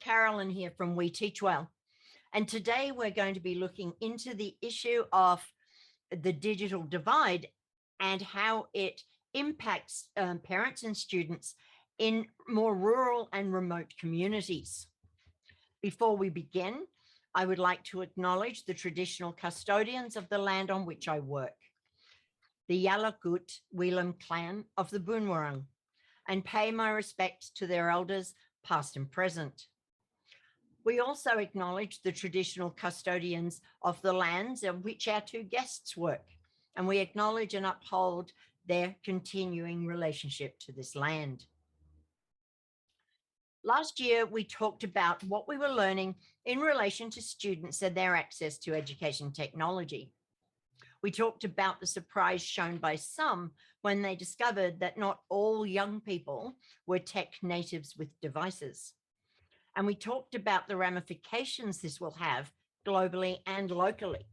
Carolyn here from We Teach Well. And today we're going to be looking into the issue of the digital divide and how it impacts parents and students in more rural and remote communities. Before we begin, I would like to acknowledge the traditional custodians of the land on which I work, the Yalukut Weelam clan of the Boonwurrung, and pay my respects to their elders, past and present. We also acknowledge the traditional custodians of the lands on which our two guests work, and we acknowledge and uphold their continuing relationship to this land. Last year, we talked about what we were learning in relation to students and their access to education technology. We talked about the surprise shown by some when they discovered that not all young people were tech natives with devices. And we talked about the ramifications this will have globally and locally.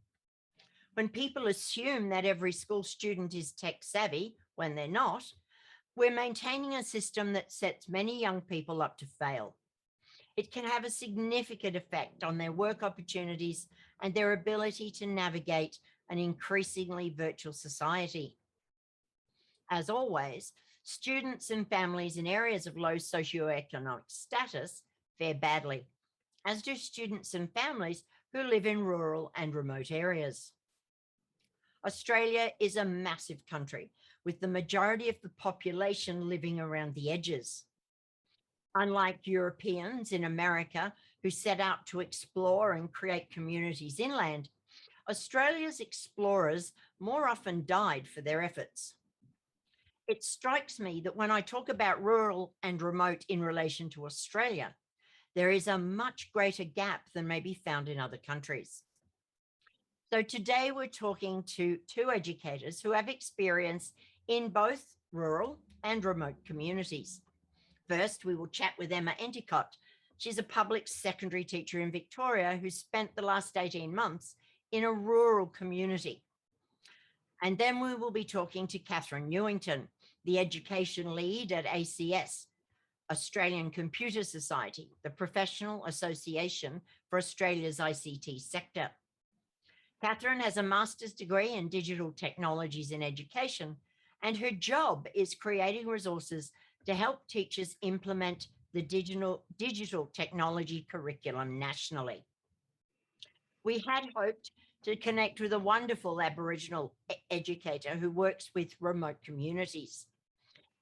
When people assume that every school student is tech savvy when they're not, we're maintaining a system that sets many young people up to fail. It can have a significant effect on their work opportunities and their ability to navigate an increasingly virtual society. As always, students and families in areas of low socio-economic status fare badly, as do students and families who live in rural and remote areas. Australia is a massive country, with the majority of the population living around the edges. Unlike Europeans in America who set out to explore and create communities inland, Australia's explorers more often died for their efforts. It strikes me that when I talk about rural and remote in relation to Australia, there is a much greater gap than may be found in other countries. So today we're talking to two educators who have experience in both rural and remote communities. First, we will chat with Emma Endicott. She's a public secondary teacher in Victoria who spent the last 18 months in a rural community. And then we will be talking to Catherine Newington, the education lead at ACS, Australian Computer Society, the professional association for Australia's ICT sector. Catherine has a master's degree in digital technologies in education, and her job is creating resources to help teachers implement the digital technology curriculum nationally. We had hoped to connect with a wonderful Aboriginal educator who works with remote communities.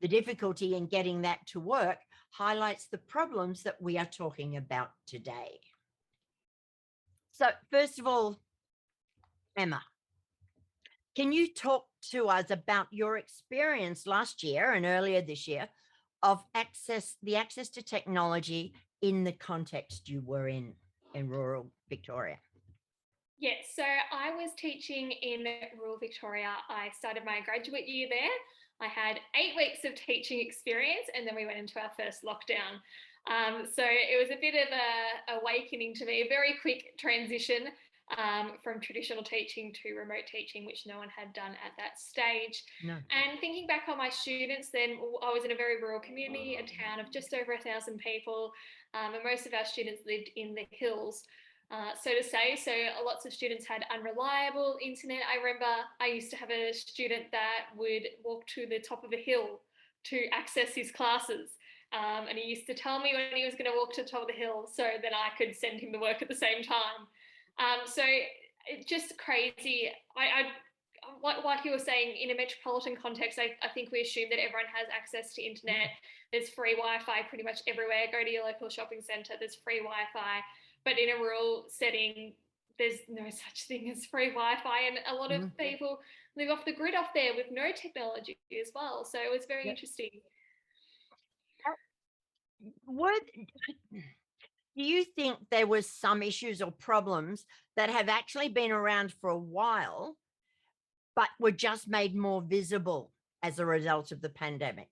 The difficulty in getting that to work highlights the problems that we are talking about today. So first of all, Emma, can you talk to us about your experience last year and earlier this year of the access to technology in the context you were in rural Victoria? Yes, so I was teaching in rural Victoria. I started my graduate year there. I had 8 weeks of teaching experience, and then we went into our first lockdown. So it was a bit of a awakening to me, a very quick transition from traditional teaching to remote teaching, which no one had done at that stage. No. And thinking back on my students, then I was in a very rural community, a town of just over 1,000 people, and most of our students lived in the hills. So to say, so lots of students had unreliable internet. I remember I used to have a student that would walk to the top of a hill to access his classes. And he used to tell me when he was going to walk to the top of the hill so that I could send him the work at the same time. So it's just crazy. Like you were saying, in a metropolitan context, I think we assume that everyone has access to internet. There's free Wi-Fi pretty much everywhere. Go to your local shopping centre, there's free Wi-Fi. But in a rural setting, there's no such thing as free Wi-Fi. And a lot of people live off the grid off there with no technology as well. So it was very interesting. Do you think there was some issues or problems that have actually been around for a while, but were just made more visible as a result of the pandemic?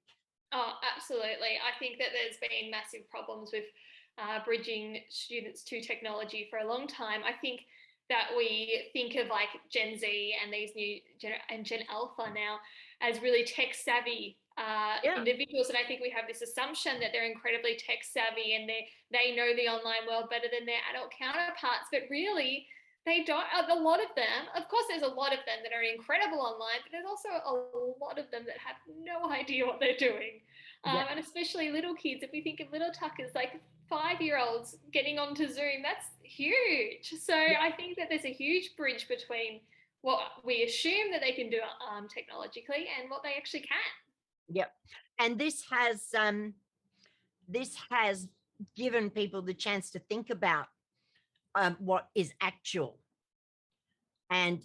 Oh, absolutely. I think that there's been massive problems with bridging students to technology for a long time. I think that we think of like Gen Z and these new Gen Alpha now as really tech savvy Yeah. individuals, and I think we have this assumption that they're incredibly tech savvy and they know the online world better than their adult counterparts, but really they don't. A lot of them, of course, there's a lot of them that are incredible online, but there's also a lot of them that have no idea what they're doing. Yeah. And especially little kids, if we think of little tuckers, like 5-year-olds getting onto Zoom, that's huge. So Yeah. I think that there's a huge bridge between what we assume that they can do technologically and what they actually can. Yep. And this has given people the chance to think about what is actual. And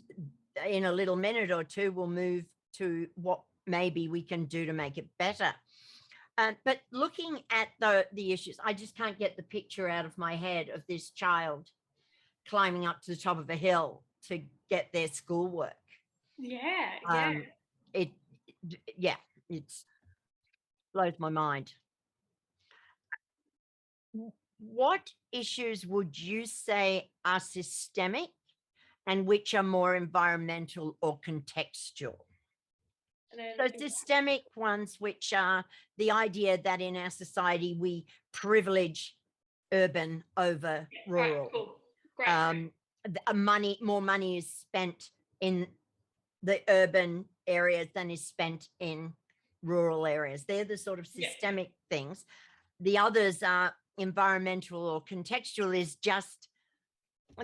in a little minute or two, we'll move to what maybe we can do to make it better. But looking at the issues, I just can't get the picture out of my head of this child climbing up to the top of a hill to get their schoolwork. Yeah, yeah. Um, it, yeah, it's blows my mind. What issues would you say are systemic and which are more environmental or contextual? And then So systemic ones, which are the idea that in our society we privilege urban over right, rural. cool, great. More money is spent in the urban areas than is spent in rural areas. They're the sort of systemic things. The others are environmental or contextual, is just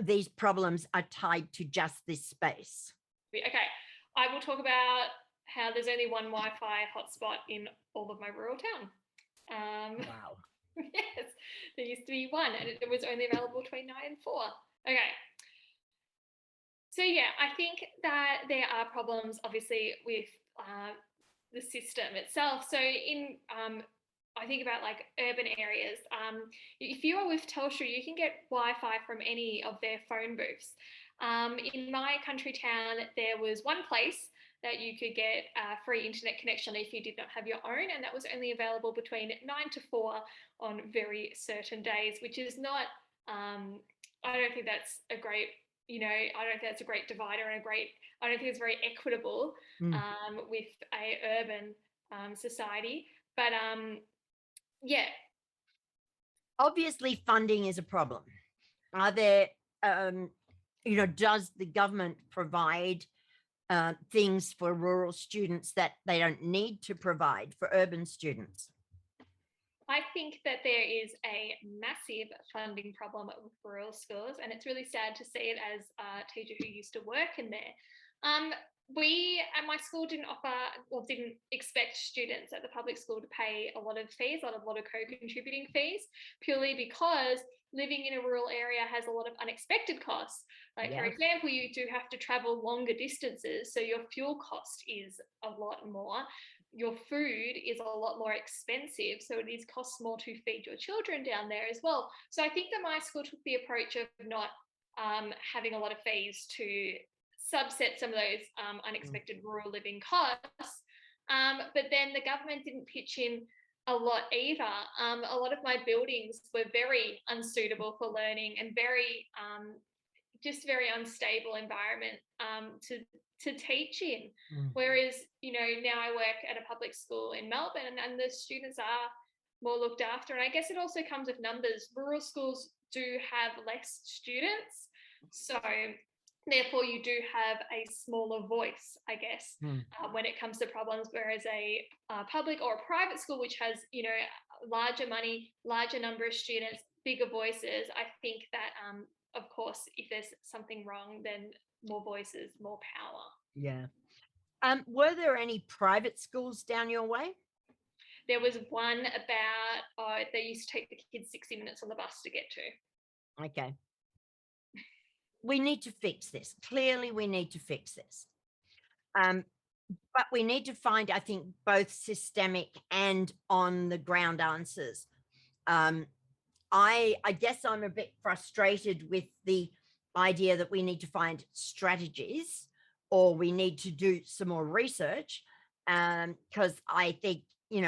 these problems are tied to just this space. Okay, I will talk about how there's only one Wi-Fi hotspot in all of my rural town. Wow. Yes, there used to be one, and it was only available between 9 and 4. Okay. So yeah, I think that there are problems, obviously, with the system itself. So I think about like urban areas. If you are with Telstra, you can get Wi-Fi from any of their phone booths. In my country town, there was one place that you could get a free internet connection if you did not have your own, and that was only available between 9 to 4 on very certain days, which is not. I don't think that's a great. I don't think that's a great divider and I don't think it's very equitable with a urban society. But yeah. Obviously, funding is a problem. Are there, does the government provide things for rural students that they don't need to provide for urban students? I think that there is a massive funding problem with rural schools, and it's really sad to see it as a teacher who used to work in there. We at my school didn't expect students at the public school to pay a lot of fees, a lot of co-contributing fees, purely because living in a rural area has a lot of unexpected costs. Like, for example, you do have to travel longer distances, so your fuel cost is a lot more. Your food is a lot more expensive, so it costs more to feed your children down there as well. So I think that my school took the approach of not having a lot of fees to subset some of those unexpected rural living costs. But then the government didn't pitch in a lot either. A lot of my buildings were very unsuitable for learning and very unstable environment to teach in. Whereas, now I work at a public school in Melbourne and the students are more looked after. And I guess it also comes with numbers. Rural schools do have less students. So therefore you do have a smaller voice, I guess, when it comes to problems, whereas a public or a private school, which has, larger money, larger number of students, bigger voices, I think that, of course, if there's something wrong, then more voices, more power. Yeah. Were there any private schools down your way? There was one about, they used to take the kids 60 minutes on the bus to get to. Okay. We need to fix this. Clearly, we need to fix this. But we need to find, I think, both systemic and on the ground answers. I guess I'm a bit frustrated with the idea that we need to find strategies or we need to do some more research, because I think,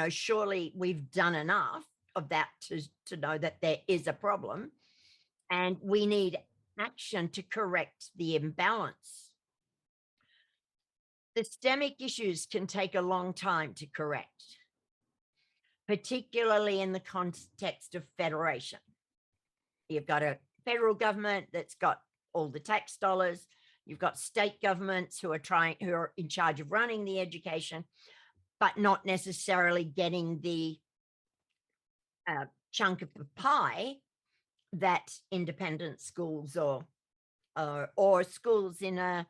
surely we've done enough of that to know that there is a problem and we need action to correct the imbalance. Systemic issues can take a long time to correct, particularly in the context of federation. You've got a federal government that's got all the tax dollars. You've got state governments who are in charge of running the education, but not necessarily getting the chunk of the pie that independent schools or schools in a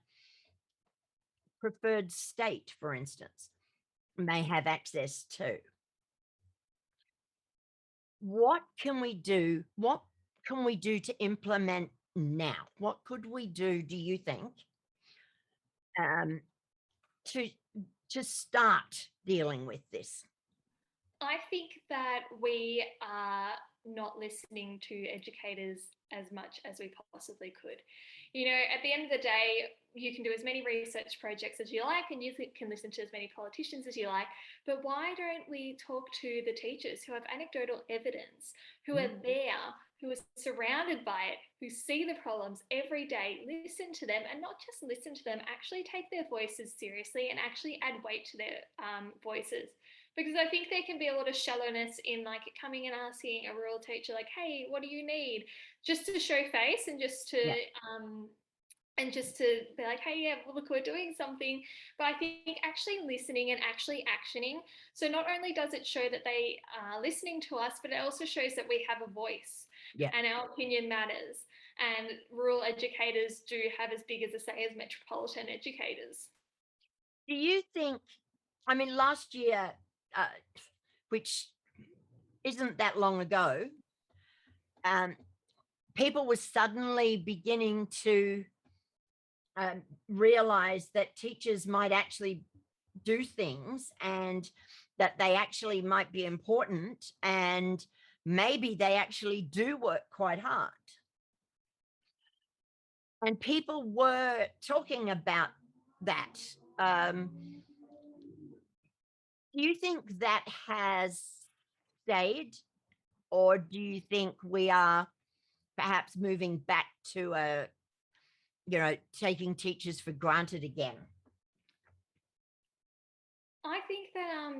preferred state, for instance, may have access to. What can we do? What can we do to implement now? What could we do you think, um, to start dealing with this? I think that we are not listening to educators as much as we possibly could. You know, at the end of the day, you can do as many research projects as you like, and you can listen to as many politicians as you like, but why don't we talk to the teachers who have anecdotal evidence, who are there, who are surrounded by it, who see the problems every day, listen to them, and not just listen to them, actually take their voices seriously and actually add weight to their voices. Because I think there can be a lot of shallowness in like coming and asking a rural teacher, like, hey, what do you need? Just to show face and just to be like, hey, yeah, well, look, we're doing something. But I think actually listening and actually actioning. So not only does it show that they are listening to us, but it also shows that we have a voice and our opinion matters. And rural educators do have as big as a say as metropolitan educators. Do you think, I mean, last year, which isn't that long ago, people were suddenly beginning to realize that teachers might actually do things and that they actually might be important and maybe they actually do work quite hard. And people were talking about that. Do you think that has stayed, or do you think we are perhaps moving back to taking teachers for granted again? I think that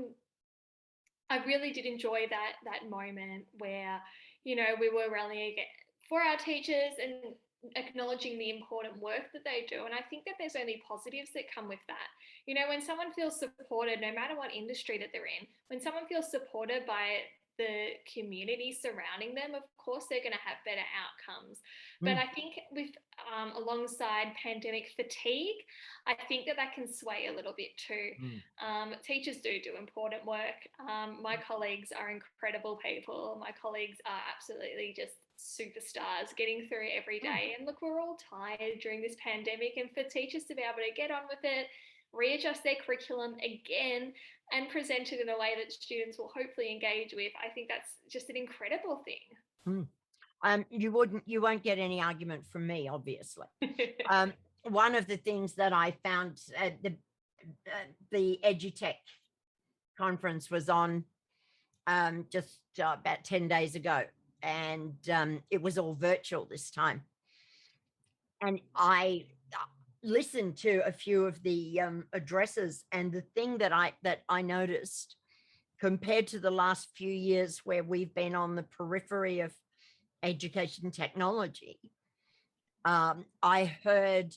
I really did enjoy that moment where, you know, we were rallying for our teachers and acknowledging the important work that they do. And I think that there's only positives that come with that. You know, when someone feels supported, no matter what industry that they're in, when someone feels supported by the community surrounding them, of course they're going to have better outcomes. But I think with alongside pandemic fatigue, I think that can sway a little bit too. Teachers do important work. My colleagues are incredible people. My colleagues are absolutely just superstars getting through every day. And look, we're all tired during this pandemic, and for teachers to be able to get on with it, readjust their curriculum again and present it in a way that students will hopefully engage with, I think that's just an incredible thing. You won't get any argument from me, obviously. One of the things that I found at the EduTech conference was on just about 10 days ago, and it was all virtual this time. And I listened to a few of the addresses, and the thing that I noticed compared to the last few years where we've been on the periphery of education technology, I heard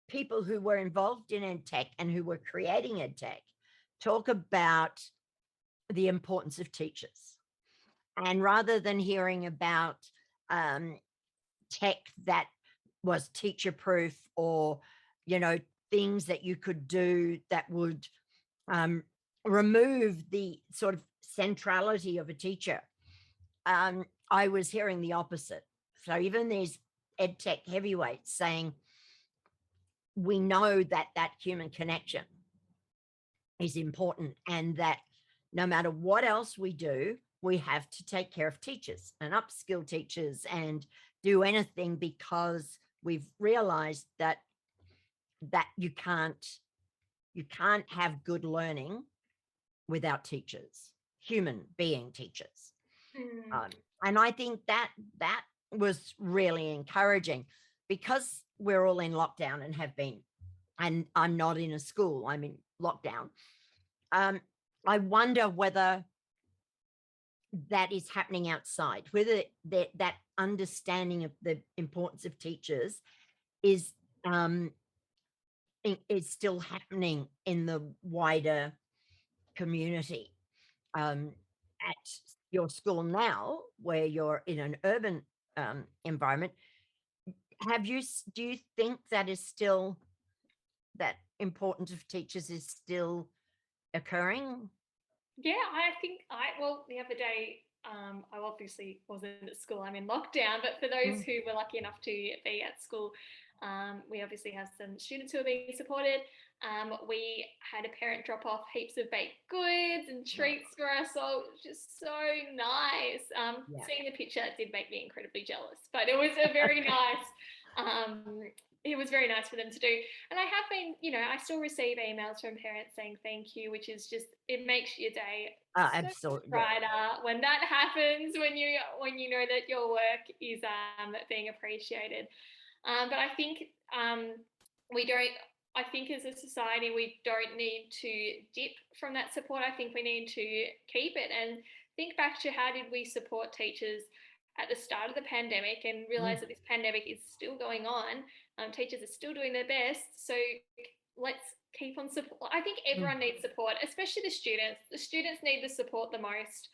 people who were involved in EdTech and who were creating EdTech talk about the importance of teachers. And rather than hearing about tech that was teacher proof, or, things that you could do that would remove the sort of centrality of a teacher, I was hearing the opposite. So even these EdTech heavyweights saying, we know that human connection is important, and that no matter what else we do, we have to take care of teachers and upskill teachers and do anything, because we've realized that you can't have good learning without teachers, human being teachers. And I think that was really encouraging, because we're all in lockdown and have been and I'm not in a school, I'm in lockdown. I wonder whether that is happening outside, whether that understanding of the importance of teachers is is still happening in the wider community. At your school now, where you're in an urban environment, do you think that is still, that importance of teachers is still occurring? Yeah, I think well, the other day, I obviously wasn't at school, I'm in lockdown, but for those Mm, who were lucky enough to be at school, we obviously have some students who are being supported. We had a parent drop off heaps of baked goods and yeah, treats for us all, which is so nice. yeah. Seeing the picture did make me incredibly jealous, but it was a very nice. Um, it was very nice for them to do. And I have been, I still receive emails from parents saying thank you, which is just, it makes your day so much Absolutely. Yeah. brighter when that happens, when you know that your work is being appreciated. But I think we don't. I think as a society we don't need to dip from that support. I think we need to keep it and think back to how did we support teachers at the start of the pandemic and Mm, realize that this pandemic is still going on. Teachers are still doing their best. So let's keep on support. I think mm, everyone needs support, especially the students. The students need the support the most.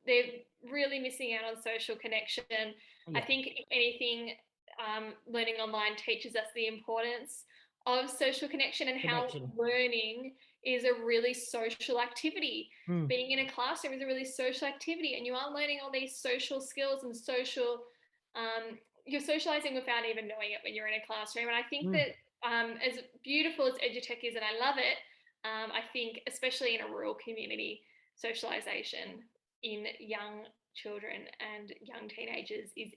They're really missing out on social connection. I yeah. think, if anything, learning online teaches us the importance of social connection and how Connection. learning is a really social activity. Mm, Being in a classroom is a really social activity, and you are learning all these social skills and you're socializing without even knowing it when you're in a classroom. And I think mm. that as beautiful as EduTech is, and I love it, I think especially in a rural community, socialization in young children and young teenagers is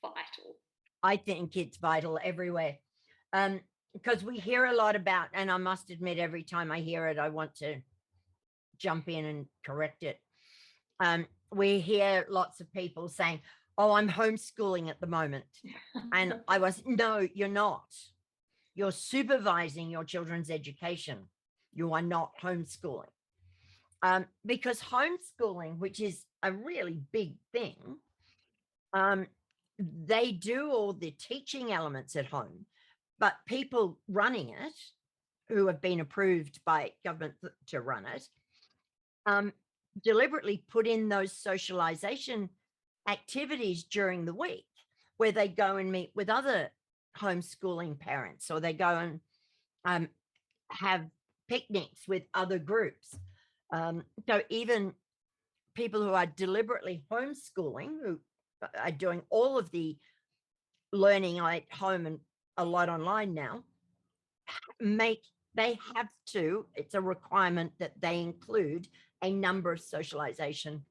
vital. I think it's vital everywhere. Because we hear a lot about, and I must admit, every time I hear it, I want to jump in and correct it. We hear lots of people saying, "Oh, I'm homeschooling at the moment," and I was, "No, you're not. You're supervising your children's education. You are not homeschooling." Because homeschooling, which is a really big thing, um, they do all the teaching elements at home, but people running it, who have been approved by government to run it, um, deliberately put in those socialization activities during the week where they go and meet with other homeschooling parents, or they go and um, have picnics with other groups. So even people who are deliberately homeschooling, who are doing all of the learning at home and a lot online now, make they have to, it's a requirement that they include a number of socialization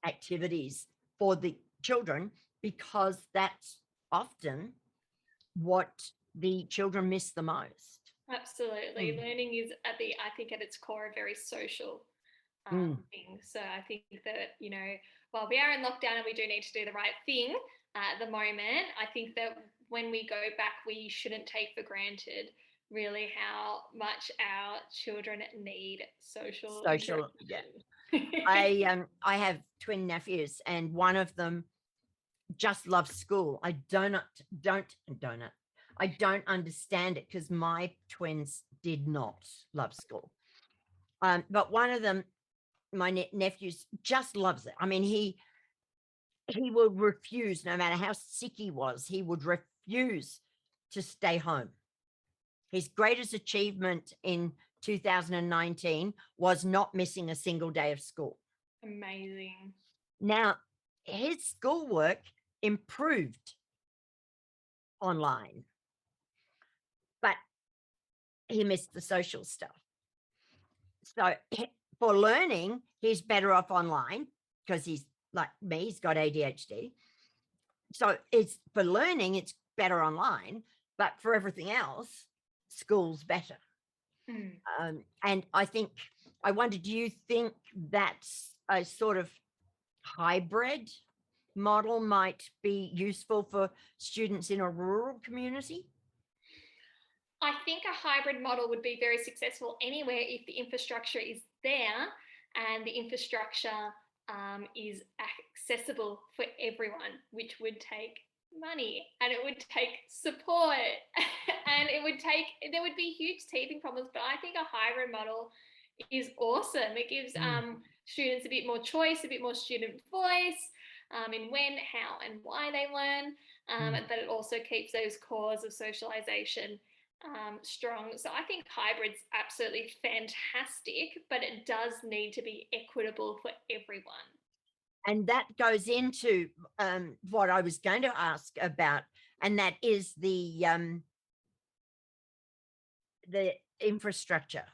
activities for the children, because that's often what the children miss the most. Absolutely. Mm, Learning is I think at its core, a very social mm. thing. So I think that, while we are in lockdown and we do need to do the right thing at the moment, I think that when we go back, we shouldn't take for granted really how much our children need social Social, yeah. interaction. I have twin nephews, and one of them just loves school. Don't I don't understand it, because my twins did not love school. But one of them, my nephews, just loves it. I mean, he would refuse, no matter how sick he was, he would refuse to stay home. His greatest achievement in 2019 was not missing a single day of school. Amazing. Now, his schoolwork improved online, but he missed the social stuff. So for learning, he's better off online, because he's like me, he's got ADHD. So it's for learning, it's better online, but for everything else, school's better. Mm. And I wonder, do you think that's a sort of hybrid model might be useful for students in a rural community? I think a hybrid model would be very successful anywhere if the infrastructure is there and the infrastructure is accessible for everyone, which would take money and it would take support and there would be huge teething problems. But I think a hybrid model is awesome. It gives students a bit more choice, a bit more student voice in when, how, and why they learn. But it also keeps those cores of socialization strong. So I think hybrid's absolutely fantastic, but it does need to be equitable for everyone. And that goes into what I was going to ask about, and that is the infrastructure.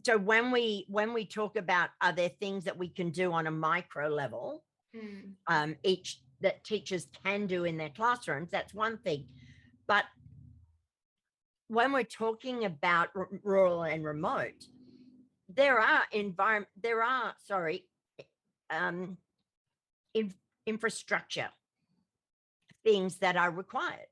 So when we talk about, are there things that we can do on a micro level, each that teachers can do in their classrooms, that's one thing. But when we're talking about rural and remote, there are infrastructure things that are required.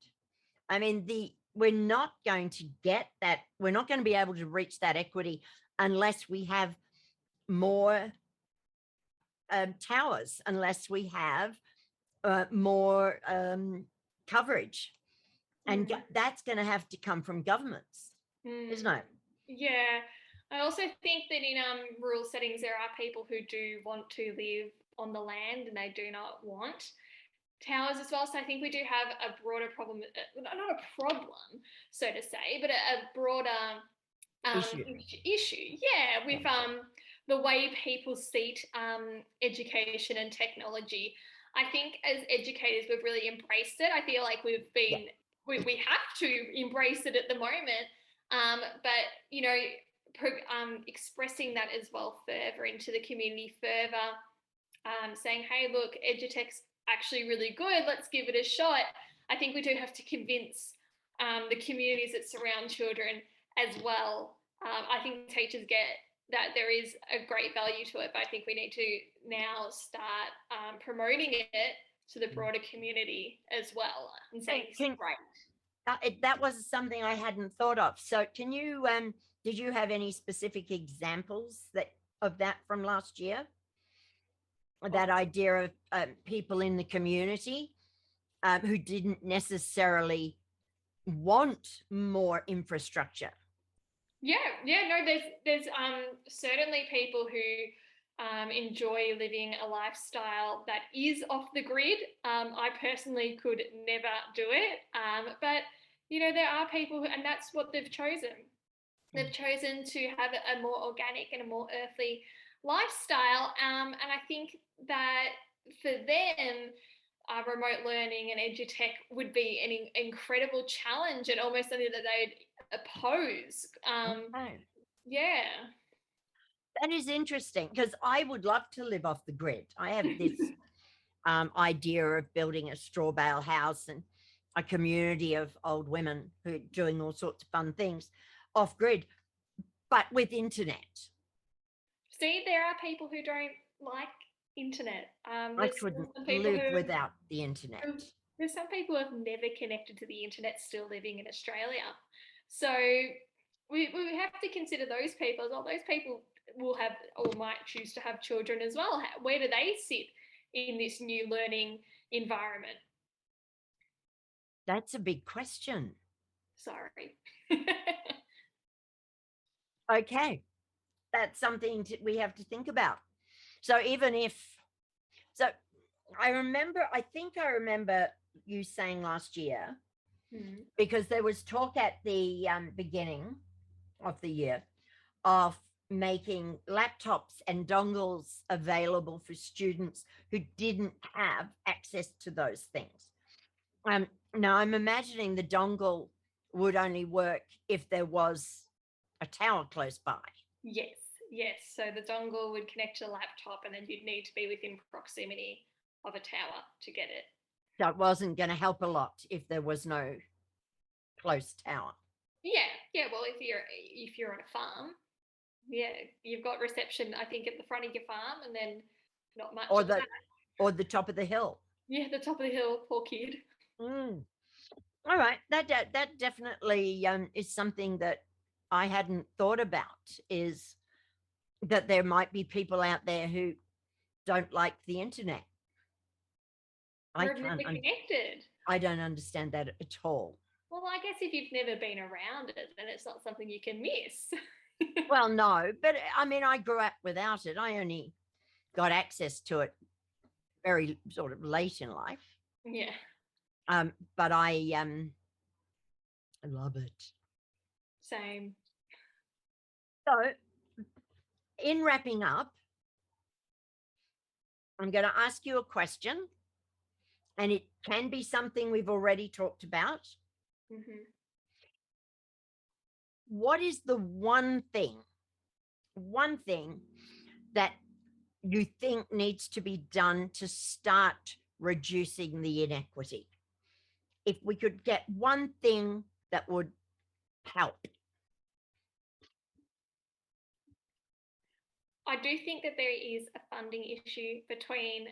I mean, we're not going to get that. We're not going to be able to reach that equity unless we have more towers, unless we have more coverage. And that's going to have to come from governments, isn't it? Yeah. I also think that in rural settings, there are people who do want to live on the land and they do not want towers as well. So I think we do have a broader problem, not a problem, so to say, but a broader issue. Yeah, with the way people see education and technology. I think as educators, we've really embraced it. I feel like we've been, we have to embrace it at the moment. But, you know, expressing that as well further into the community further, saying, hey, look, edutech's actually really good, let's give it a shot. I think we do have to convince the communities that surround children as well. I think teachers get that there is a great value to it, but I think we need to now start promoting it to the broader community as well and saying it's great. That was something I hadn't thought of. So can you, did you have any specific examples of that from last year? That idea of people in the community who didn't necessarily want more infrastructure. No, there's certainly people who enjoy living a lifestyle that is off the grid. I personally could never do it, but you know, there are people and that's what they've chosen. They've chosen to have a more organic and a more earthly lifestyle, and I think that for them, remote learning and edutech would be an incredible challenge and almost something that they'd oppose. Yeah. That is interesting because I would love to live off the grid. I have this idea of building a straw bale house and a community of old women who are doing all sorts of fun things off grid, but with internet. See, there are people who don't like internet. I couldn't live without the internet. There's some people who have never connected to the internet still living in Australia. So we have to consider those people as well. Those people will have or might choose to have children as well. Where do they sit in this new learning environment? That's a big question. Sorry. Okay. That's something we have to think about. So even if, so I think I remember you saying last year, because there was talk at the beginning of the year of making laptops and dongles available for students who didn't have access to those things. Now I'm imagining the dongle would only work if there was a tower close by. Yes. So the dongle would connect to the laptop and then you'd need to be within proximity of a tower to get it. So it wasn't going to help a lot if there was no close tower. Yeah. Well, if you're on a farm, you've got reception, I think, at the front of your farm and then not much. Or the top of the hill. Yeah, the top of the hill, poor kid. All right, that definitely is something that I hadn't thought about. Is that there might be people out there who don't like the internet. I Remotely can't. connected. I don't understand that at all. Well, I guess if you've never been around it, then it's not something you can miss. Well, no, but I mean, I grew up without it. I only got access to it very sort of late in life. Yeah. But I love it. Same. So, in wrapping up, I'm going to ask you a question, and it can be something we've already talked about. Hmm. What is the one thing that you think needs to be done to start reducing the inequity? If we could get one thing that would help. I do think that there is a funding issue between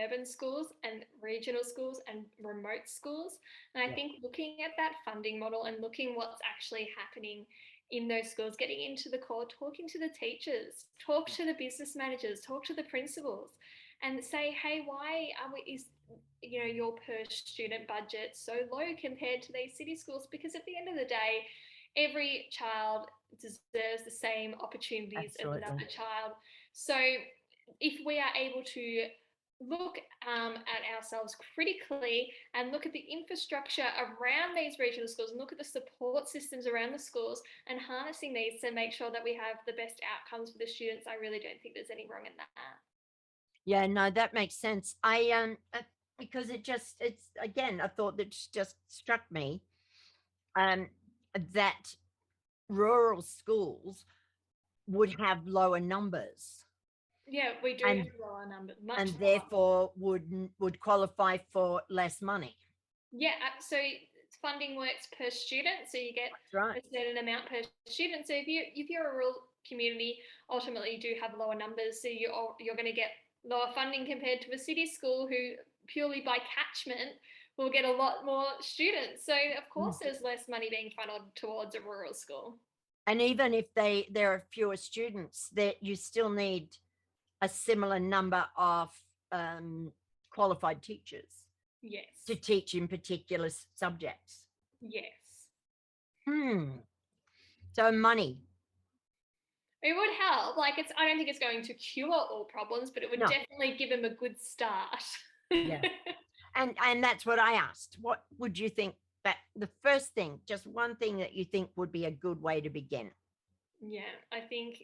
urban schools and regional schools and remote schools. And I Yeah. think looking at that funding model and looking what's actually happening in those schools, getting into the core, talking to the teachers, talk to the business managers, talk to the principals, and say, hey, why is your per student budget so low compared to these city schools? Because at the end of the day, every child deserves the same opportunities as Absolutely. another child. So if we are able to look at ourselves critically and look at the infrastructure around these regional schools and look at the support systems around the schools and harnessing these to make sure that we have the best outcomes for the students, I really don't think there's any wrong in that. Yeah, no, that makes sense. Because it's again a thought that just struck me, um, that rural schools would have lower numbers Yeah, we do and have lower numbers, much and lower. therefore would qualify for less money. Yeah, so funding works per student, so you get That's right. a certain amount per student. So if you're a rural community, ultimately you do have lower numbers, so you're going to get lower funding compared to a city school who purely by catchment will get a lot more students. So of Mm. course there's less money being funneled towards a rural school. And even if there are fewer students, that you still need a similar number of um, qualified teachers to Yes. teach in particular subjects. Yes. Hmm. So money. It would help. Like I don't think it's going to cure all problems, but it would No. definitely give them a good start. Yeah. And that's what I asked. What would you think that the first thing, just one thing that you think would be a good way to begin? Yeah, I think,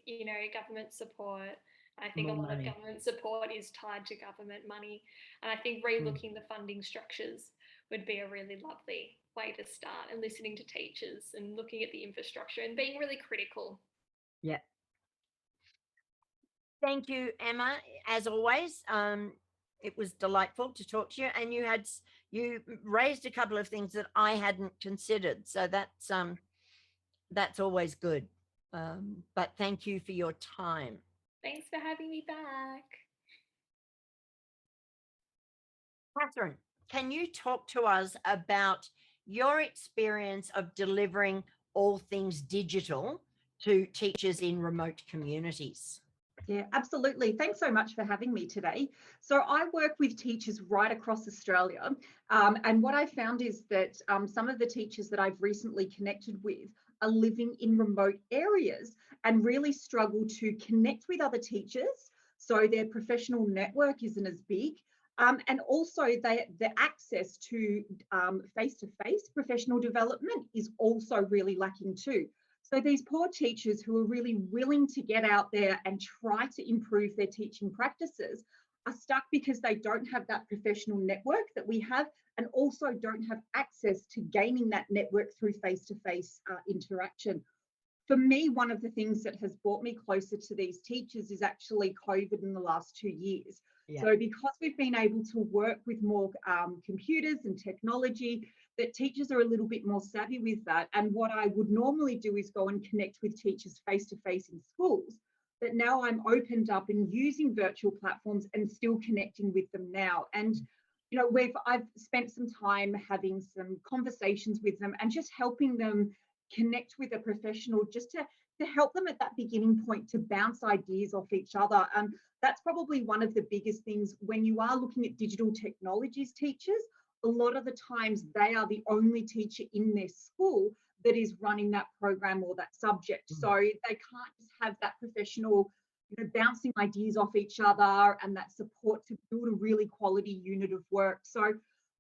government support. I think a More lot of money. government support is tied to government money. And I think Mm. relooking the funding structures would be a really lovely way to start, and listening to teachers and looking at the infrastructure and being really critical. Yeah. Thank you, Emma. As always, it was delightful to talk to you, and you raised a couple of things that I hadn't considered. So that's always good. But thank you for your time. Thanks for having me back. Catherine, can you talk to us about your experience of delivering all things digital to teachers in remote communities? Yeah, absolutely. Thanks so much for having me today. So I work with teachers right across Australia. And what I found is that some of the teachers that I've recently connected with are living in remote areas and really struggle to connect with other teachers. So their professional network isn't as big. And also the access to face-to-face professional development is also really lacking too. So these poor teachers who are really willing to get out there and try to improve their teaching practices are stuck because they don't have that professional network that we have, and also don't have access to gaining that network through face-to-face interaction. For me, one of the things that has brought me closer to these teachers is actually COVID in the last 2 years. Yeah. So because we've been able to work with more computers and technology, that teachers are a little bit more savvy with that. And what I would normally do is go and connect with teachers face-to-face in schools. But now I'm opened up and using virtual platforms and still connecting with them now. And I've spent some time having some conversations with them and just helping them connect with a professional, just to help them at that beginning point to bounce ideas off each other. That's probably one of the biggest things when you are looking at digital technologies teachers. A lot of the times they are the only teacher in their school that is running that program or that subject. So they can't just have that professional, bouncing ideas off each other and that support to build a really quality unit of work. So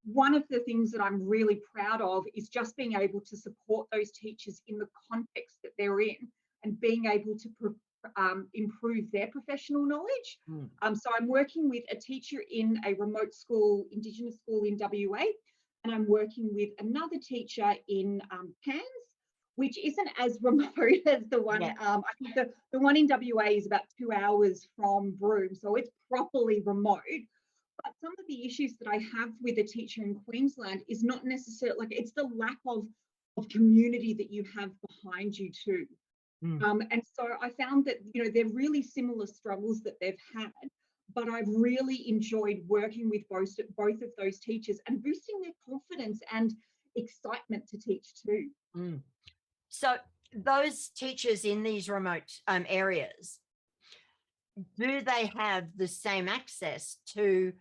one of the things that I'm really proud of is just being able to support those teachers in the context that they're in and being able to improve their professional knowledge. So I'm working with a teacher in a remote school, Indigenous school in WA, and I'm working with another teacher in Cairns, which isn't as remote as the one. I think the one in WA is about 2 hours from Broome, so it's properly remote. But some of the issues that I have with a teacher in Queensland is not necessarily, it's the lack of community that you have behind you too. And so I found that, they're really similar struggles that they've had, but I've really enjoyed working with both of those teachers and boosting their confidence and excitement to teach too. So those teachers in these remote areas, do they have the same access to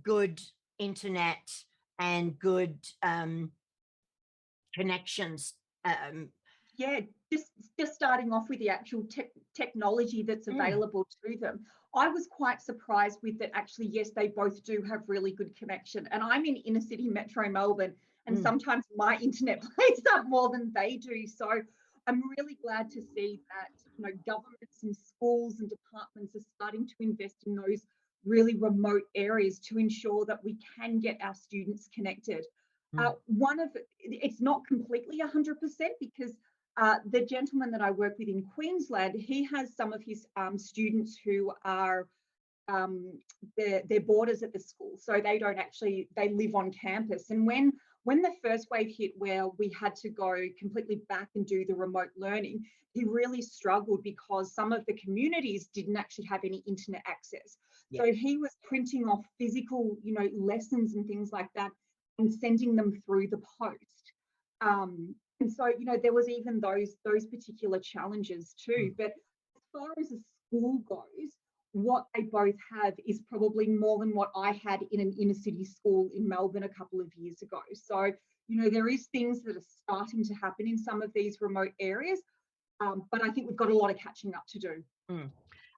good internet and good connections? Yeah, just starting off with the actual technology that's available to them. I was quite surprised with that. Actually, yes, they both do have really good connection. And I'm in inner city metro Melbourne, and sometimes my internet plays up more than they do. So I'm really glad to see that, governments and schools and departments are starting to invest in those really remote areas to ensure that we can get our students connected. It's not completely 100% because the gentleman that I work with in Queensland, he has some of his students who are they're boarders at the school, so they live on campus. And when the first wave hit, where we had to go completely back and do the remote learning, he really struggled because some of the communities didn't actually have any internet access. So he was printing off physical, lessons and things like that and sending them through the post. And so, there was even those particular challenges too. But as far as a school goes, what they both have is probably more than what I had in an inner city school in Melbourne a couple of years ago. So, there is things that are starting to happen in some of these remote areas, but I think we've got a lot of catching up to do.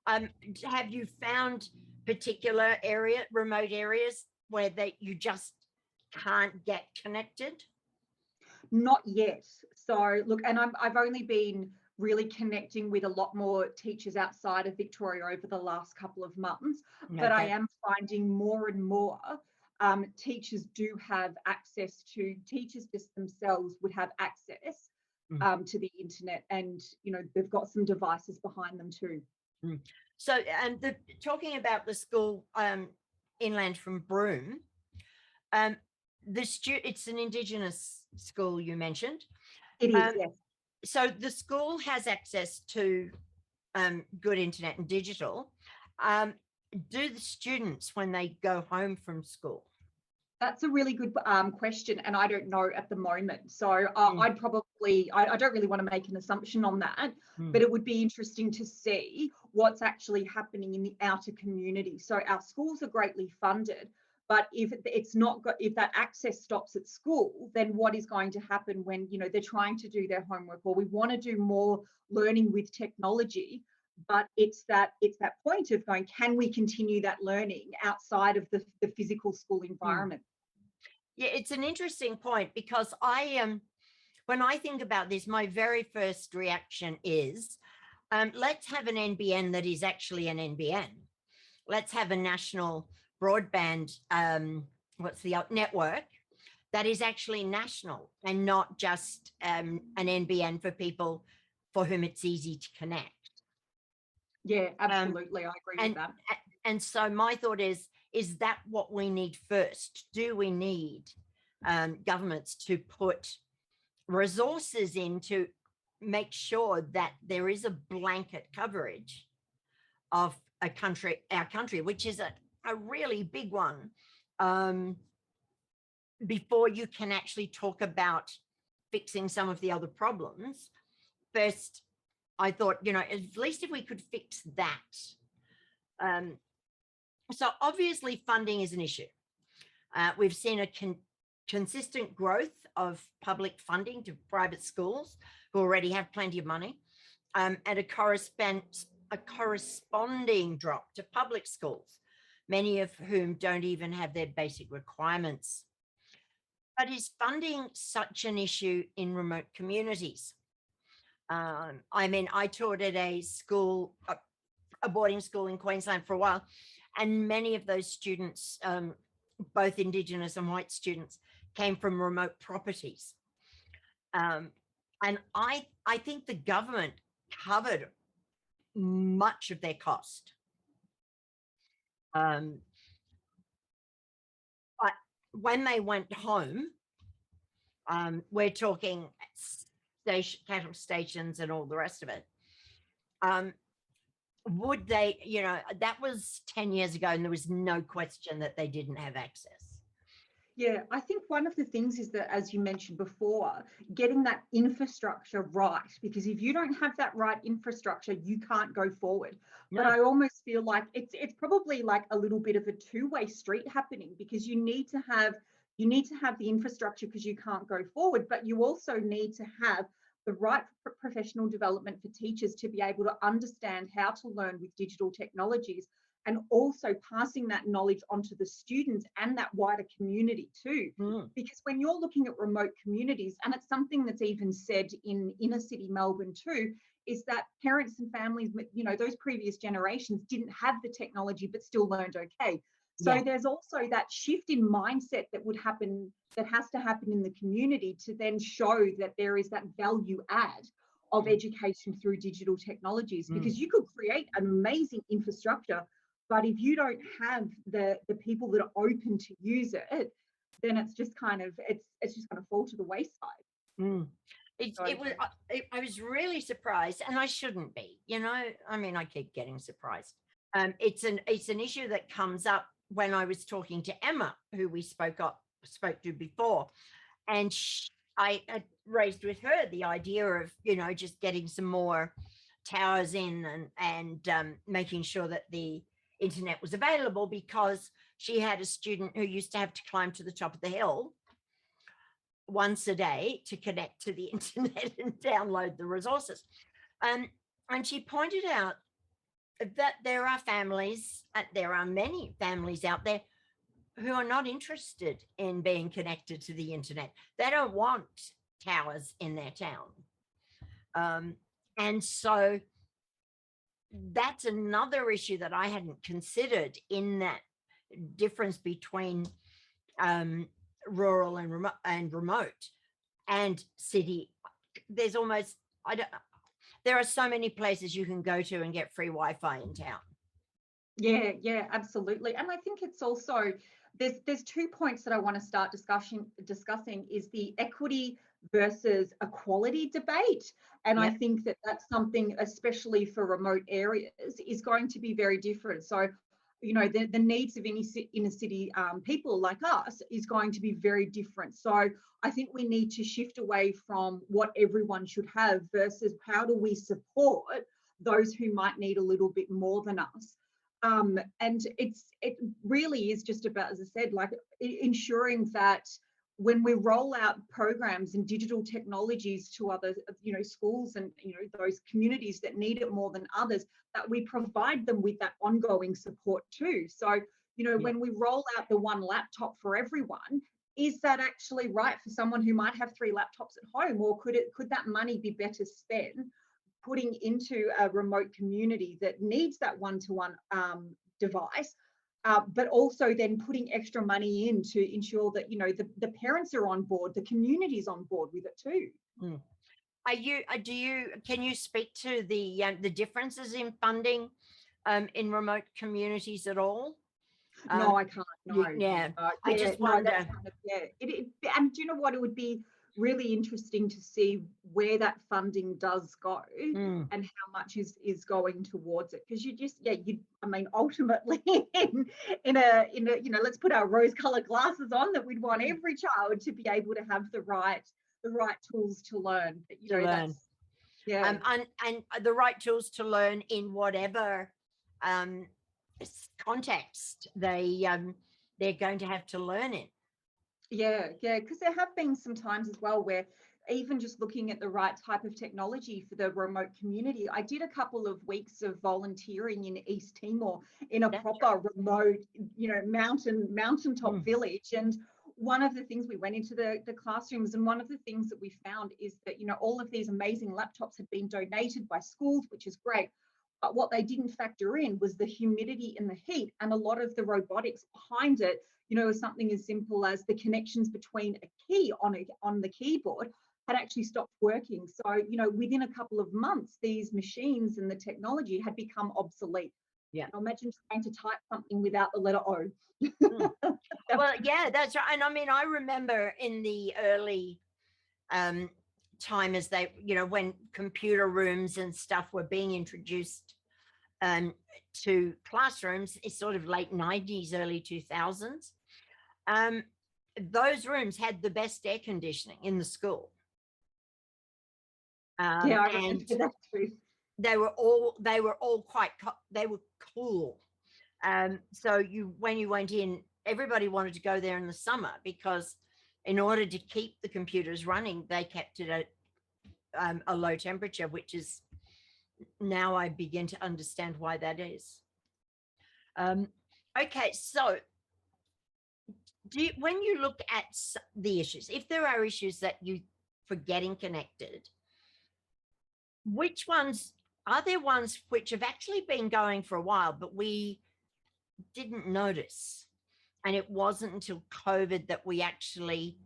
Have you found particular remote areas where you just can't get connected? Not yet. So look, and I've only been really connecting with a lot more teachers outside of Victoria over the last couple of months, but I am finding more and more teachers do have access to, teachers just themselves would have access to the internet, and they've got some devices behind them too. So, and talking about the school inland from Broome, it's an Indigenous school you mentioned. It is, yes. So the school has access to good internet and digital. Do the students, when they go home from school? That's a really good question, and I don't know at the moment. So I don't really want to make an assumption on that, but it would be interesting to see what's actually happening in the outer community. So our schools are greatly funded, but if that access stops at school, then what is going to happen when they're trying to do their homework, or we want to do more learning with technology? But it's that point of going, can we continue that learning outside of the physical school environment? Yeah, it's an interesting point, because when I think about this, my very first reaction is, let's have an NBN that is actually an NBN. Let's have a national broadband, network that is actually national and not just an NBN for people for whom it's easy to connect. Yeah, absolutely. I agree with that. And so my thought is that what we need first? Do we need governments to put resources in to make sure that there is a blanket coverage of our country, which is a really big one before you can actually talk about fixing some of the other problems. First, I thought, at least if we could fix that. So obviously funding is an issue. We've seen a consistent growth of public funding to private schools who already have plenty of money, and a corresponding drop to public schools, many of whom don't even have their basic requirements. But is funding such an issue in remote communities? I taught at a school, a boarding school in Queensland for a while, and many of those students, both Indigenous and white students, came from remote properties. And I think the government covered much of their cost. But when they went home, we're talking cattle stations and all the rest of it. Would they, that was 10 years ago, and there was no question that they didn't have access. Yeah, I think one of the things is that, as you mentioned before, getting that infrastructure right, because if you don't have that right infrastructure, you can't go forward. No. But I almost feel like it's probably like a little bit of a two-way street happening, because you need to have the infrastructure because you can't go forward, but you also need to have the right professional development for teachers to be able to understand how to learn with digital technologies, and also passing that knowledge onto the students and that wider community too. Because when you're looking at remote communities, and it's something that's even said in inner city Melbourne too, is that parents and families, those previous generations didn't have the technology but still learned okay. So there's also that shift in mindset that has to happen in the community to then show that there is that value add of education through digital technologies, because you could create an amazing infrastructure, but if you don't have the people that are open to use it, then it's just kind of fall to the wayside. I was really surprised, and I shouldn't be. I keep getting surprised. It's an issue that comes up when I was talking to Emma, who we spoke to before, and I had raised with her the idea of just getting some more towers in and making sure that the internet was available, because she had a student who used to have to climb to the top of the hill once a day to connect to the internet and download the resources. And she pointed out that there are many families out there who are not interested in being connected to the internet. They don't want towers in their town. And so that's another issue that I hadn't considered, in that difference between rural and remote and city. There's almost, there are so many places you can go to and get free Wi-Fi in town. Yeah, absolutely. And I think it's also, there's 2 points that I want to start discussing is the equity versus equality debate. And I think that that's something, especially for remote areas, is going to be very different. So, the needs of inner city people like us is going to be very different. So I think we need to shift away from what everyone should have versus how do we support those who might need a little bit more than us. And it really is just about, as I said, like ensuring that when we roll out programs and digital technologies to other, schools and, those communities that need it more than others, that we provide them with that ongoing support too. So, when we roll out the one laptop for everyone, is that actually right for someone who might have 3 laptops at home, or could that money be better spent putting into a remote community that needs that one-to-one device, but also then putting extra money in to ensure that the parents are on board, the community's on board with it too. Can you speak to the differences in funding in remote communities at all? No, I can't. No. I just wonder. And do you know what it would be? really interesting to see where that funding does go Mm. and how much is going towards it. Because I mean, ultimately, in a let's put our rose-colored glasses on, that we'd want every child to be able to have the right tools to learn. But, To learn. that's yeah. And the right tools to learn in whatever context they're going to have to learn in. Yeah, because there have been some times as well where even just looking at the right type of technology for the remote community. I did a couple of weeks of volunteering in East Timor in a proper remote, mountaintop village. And one of the things, we went into the classrooms, and one of the things that we found is that, all of these amazing laptops had been donated by schools, which is great. But what they didn't factor in was the humidity and the heat, and a lot of the robotics behind it, something as simple as the connections between a key on the keyboard had actually stopped working. So, within a couple of months, these machines and the technology had become obsolete. Yeah. Imagine trying to type something without the letter O. Well, yeah, that's right. And I mean, I remember in the early time, as they, when computer rooms and stuff were being introduced to classrooms, it's sort of late 90s, early 2000s. Those rooms had the best air conditioning in the school. Yeah, I remember that too. They were all they were cool. So when you went in, everybody wanted to go there in the summer, because in order to keep the computers running, they kept it at a low temperature, which is, now I begin to understand why that is. Okay, so when you look at the issues, if there are issues that you for getting connected, which ones are there? Ones which have actually been going for a while, but we didn't notice, and it wasn't until COVID that we actually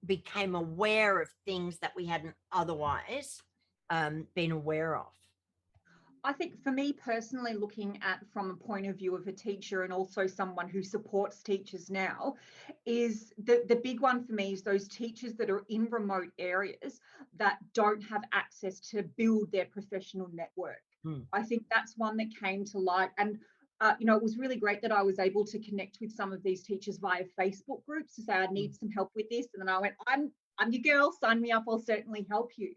became aware of things that we hadn't otherwise been aware of. I think for me personally, looking at from a point of view of a teacher and also someone who supports teachers now, is the big one for me is those teachers that are in remote areas that don't have access to build their professional network. I think that's one that came to light. And it was really great that I was able to connect with some of these teachers via Facebook groups to say, I need some help with this. And then I went, I'm your girl, sign me up, I'll certainly help you.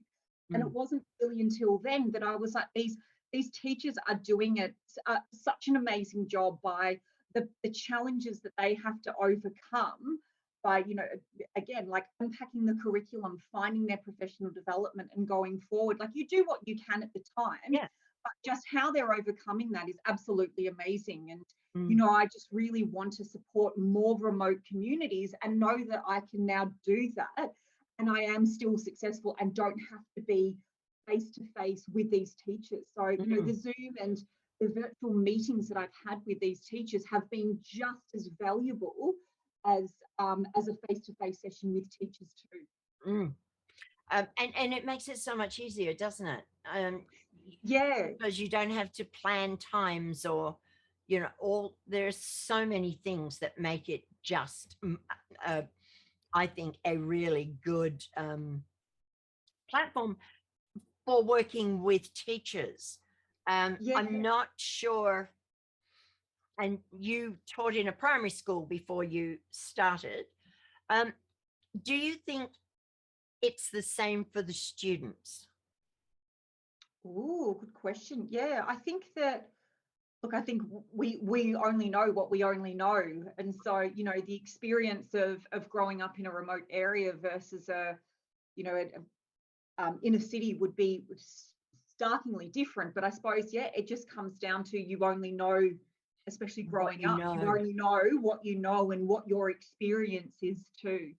And it wasn't really until then that I was like, these teachers are doing such an amazing job by the challenges that they have to overcome by, again, like unpacking the curriculum, finding their professional development and going forward. Like, you do what you can at the time, but just how they're overcoming that is absolutely amazing. And, I just really want to support more remote communities and know that I can now do that. And I am still successful and don't have to be face-to-face with these teachers. So, the Zoom and the virtual meetings that I've had with these teachers have been just as valuable as a face-to-face session with teachers too. And it makes it so much easier, doesn't it? Yeah. Because you don't have to plan times, or, there's so many things that make it just, I think, a really good platform for working with teachers. I'm not sure, and you taught in a primary school before you started. Do you think it's the same for the students? Oh, good question. Yeah, I think that, look, I think we only know what we only know. And so, the experience of growing up in a remote area versus in a city would be starkingly different. But I suppose, it just comes down to, you only know, especially growing up, you only know what you know and what your experience is too.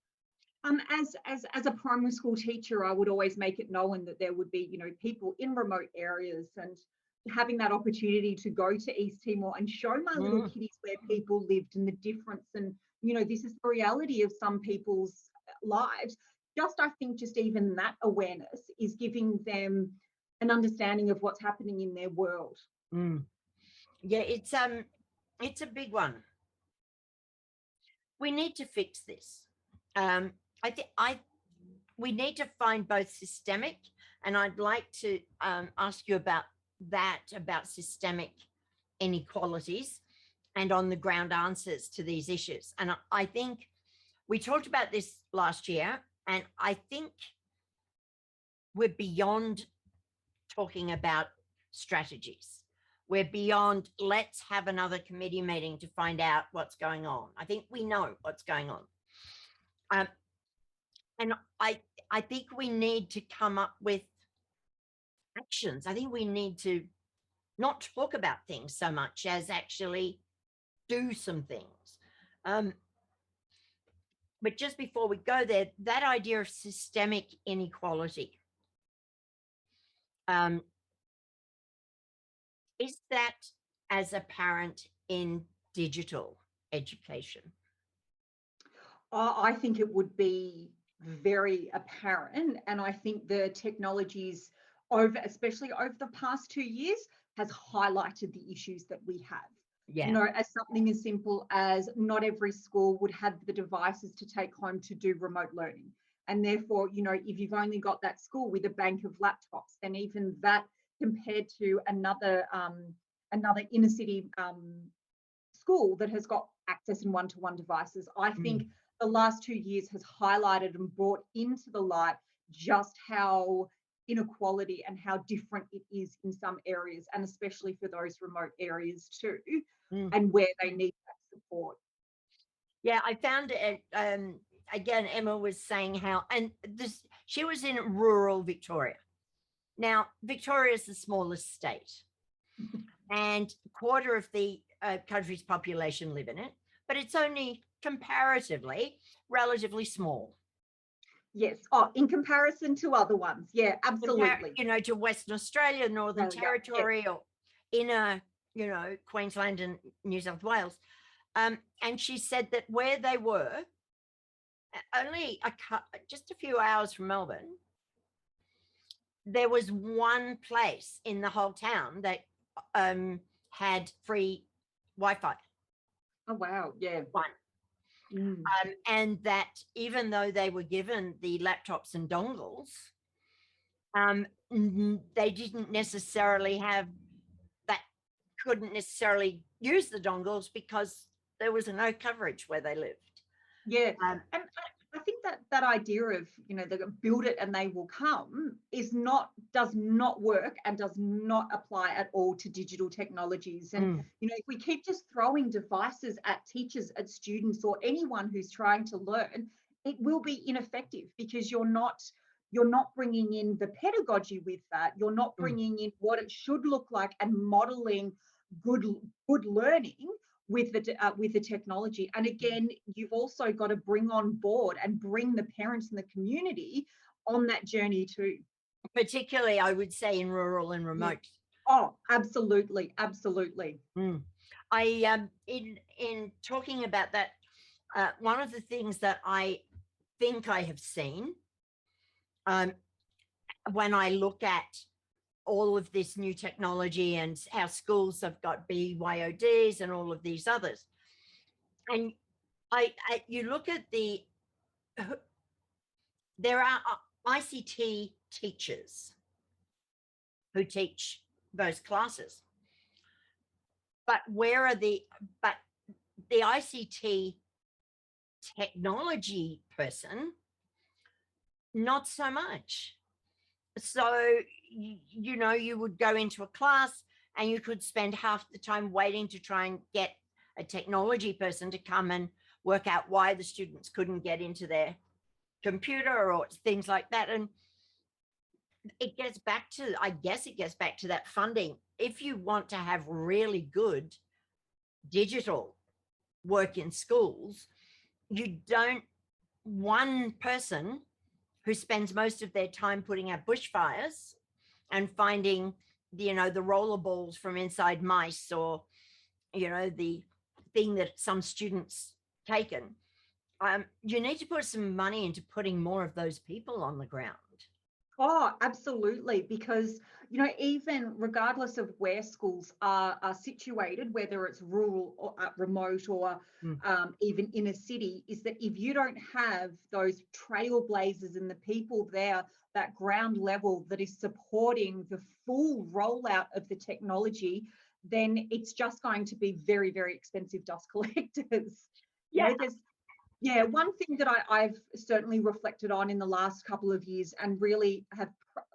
As a primary school teacher, I would always make it known that there would be, people in remote areas, and having that opportunity to go to East Timor and show my little kiddies where people lived and the difference. And, this is the reality of some people's lives. I think just even that awareness is giving them an understanding of what's happening in their world. Yeah, it's a big one. We need to fix this. we need to find both systemic, and I'd like to ask you about that, about systemic inequalities and on the ground answers to these issues. And I think we talked about this last year, and I think we're beyond talking about strategies. We're beyond, let's have another committee meeting to find out what's going on. I think we know what's going on. And I think we need to come up with actions. I think we need to not talk about things so much as actually do some things. But just before we go there, that idea of systemic inequality, is that as apparent in digital education? I think it would be very apparent, and I think the technologies especially over the past 2 years, has highlighted the issues that we have. Yeah. You know, as something as simple as not every school would have the devices to take home to do remote learning. And therefore, you know, if you've only got that school with a bank of laptops, then even that compared to another inner city school that has got access in one-to-one devices, I think the last 2 years has highlighted and brought into the light just how inequality and how different it is in some areas, and especially for those remote areas too, and where they need that support. Yeah, I found it. Again, Emma was saying how, and she was in rural Victoria. Now, Victoria is the smallest state, and a quarter of the country's population live in it, but it's only comparatively relatively small. Yes. Oh, in comparison to other ones. Yeah, absolutely. You know, to Western Australia, Northern Territory, or inner, you know, Queensland and New South Wales. And she said that where they were, only just a few hours from Melbourne, there was one place in the whole town that had free Wi-Fi. Oh, wow. Yeah. One. And that even though they were given the laptops and dongles, they didn't necessarily have that, couldn't necessarily use the dongles because there was no coverage where they lived. Yeah. And I think that idea of, you know, the build it and they will come does not work and does not apply at all to digital technologies. And, you know, if we keep just throwing devices at teachers, at students, or anyone who's trying to learn, it will be ineffective because you're not bringing in the pedagogy with that. You're not bringing in what it should look like and modeling good learning with the technology. And again, you've also got to bring on board and bring the parents and the community on that journey too. Particularly, I would say, in rural and remote. Oh, absolutely, absolutely. I in talking about that, one of the things that I think I have seen when I look at all of this new technology and how schools have got BYODs and all of these others, and you look at there are ICT teachers who teach those classes, but the ICT technology person, not so much. So, you know, you would go into a class and you could spend half the time waiting to try and get a technology person to come and work out why the students couldn't get into their computer or things like that. And it gets back to, I guess it gets back to that funding. If you want to have really good digital work in schools, you don't, one person who spends most of their time putting out bushfires and finding, you know, the rollerballs from inside mice, or, you know, the thing that some students taken. You need to put some money into putting more of those people on the ground. Oh, absolutely. Because, even regardless of where schools are situated, whether it's rural or remote or Mm, even inner city, is that if you don't have those trailblazers and the people there, that ground level that is supporting the full rollout of the technology, then it's just going to be very, very expensive dust collectors. yeah. There's yeah, one thing that I've certainly reflected on in the last couple of years and really have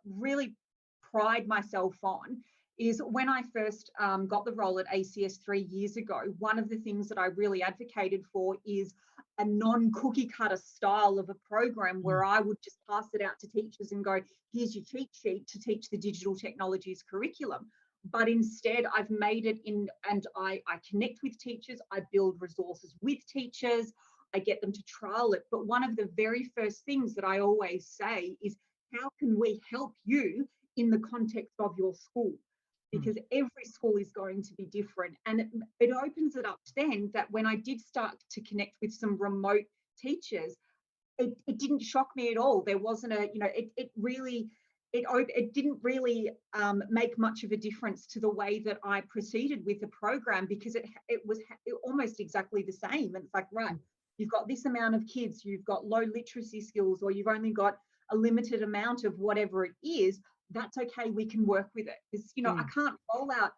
really pride myself on is when I first got the role at ACS 3 years ago. One of the things that I really advocated for is a non-cookie cutter style of a program Mm, where I would just pass it out to teachers and go, here's your cheat sheet to teach the digital technologies curriculum. But instead, I've made it in, and I connect with teachers, I build resources with teachers, I get them to trial it. But one of the very first things that I always say is, how can we help you in the context of your school? mm, Because every school is going to be different. And it opens it up then that when I did start to connect with some remote teachers, it didn't shock me at all. There wasn't it really, it didn't really make much of a difference to the way that I proceeded with the program, because it was almost exactly the same. And it's like, right, mm, you've got this amount of kids, you've got low literacy skills, or you've only got a limited amount of whatever it is. That's okay. We can work with it, because I mm. can't roll out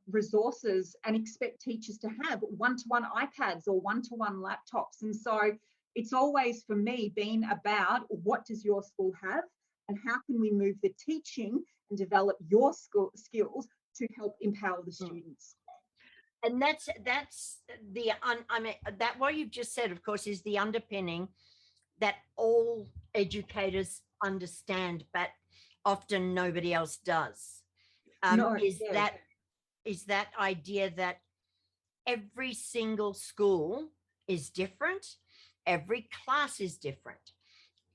resources and expect teachers to have one-to-one iPads or one-to-one laptops. And so it's always, for me, been about, what does your school have and how can we move the teaching and develop your school skills to help empower the Mm. students. And that's I mean, that what you've just said, of course, is the underpinning that all educators understand, but often nobody else does. No, Is yeah, that idea that every single school is different, every class is different.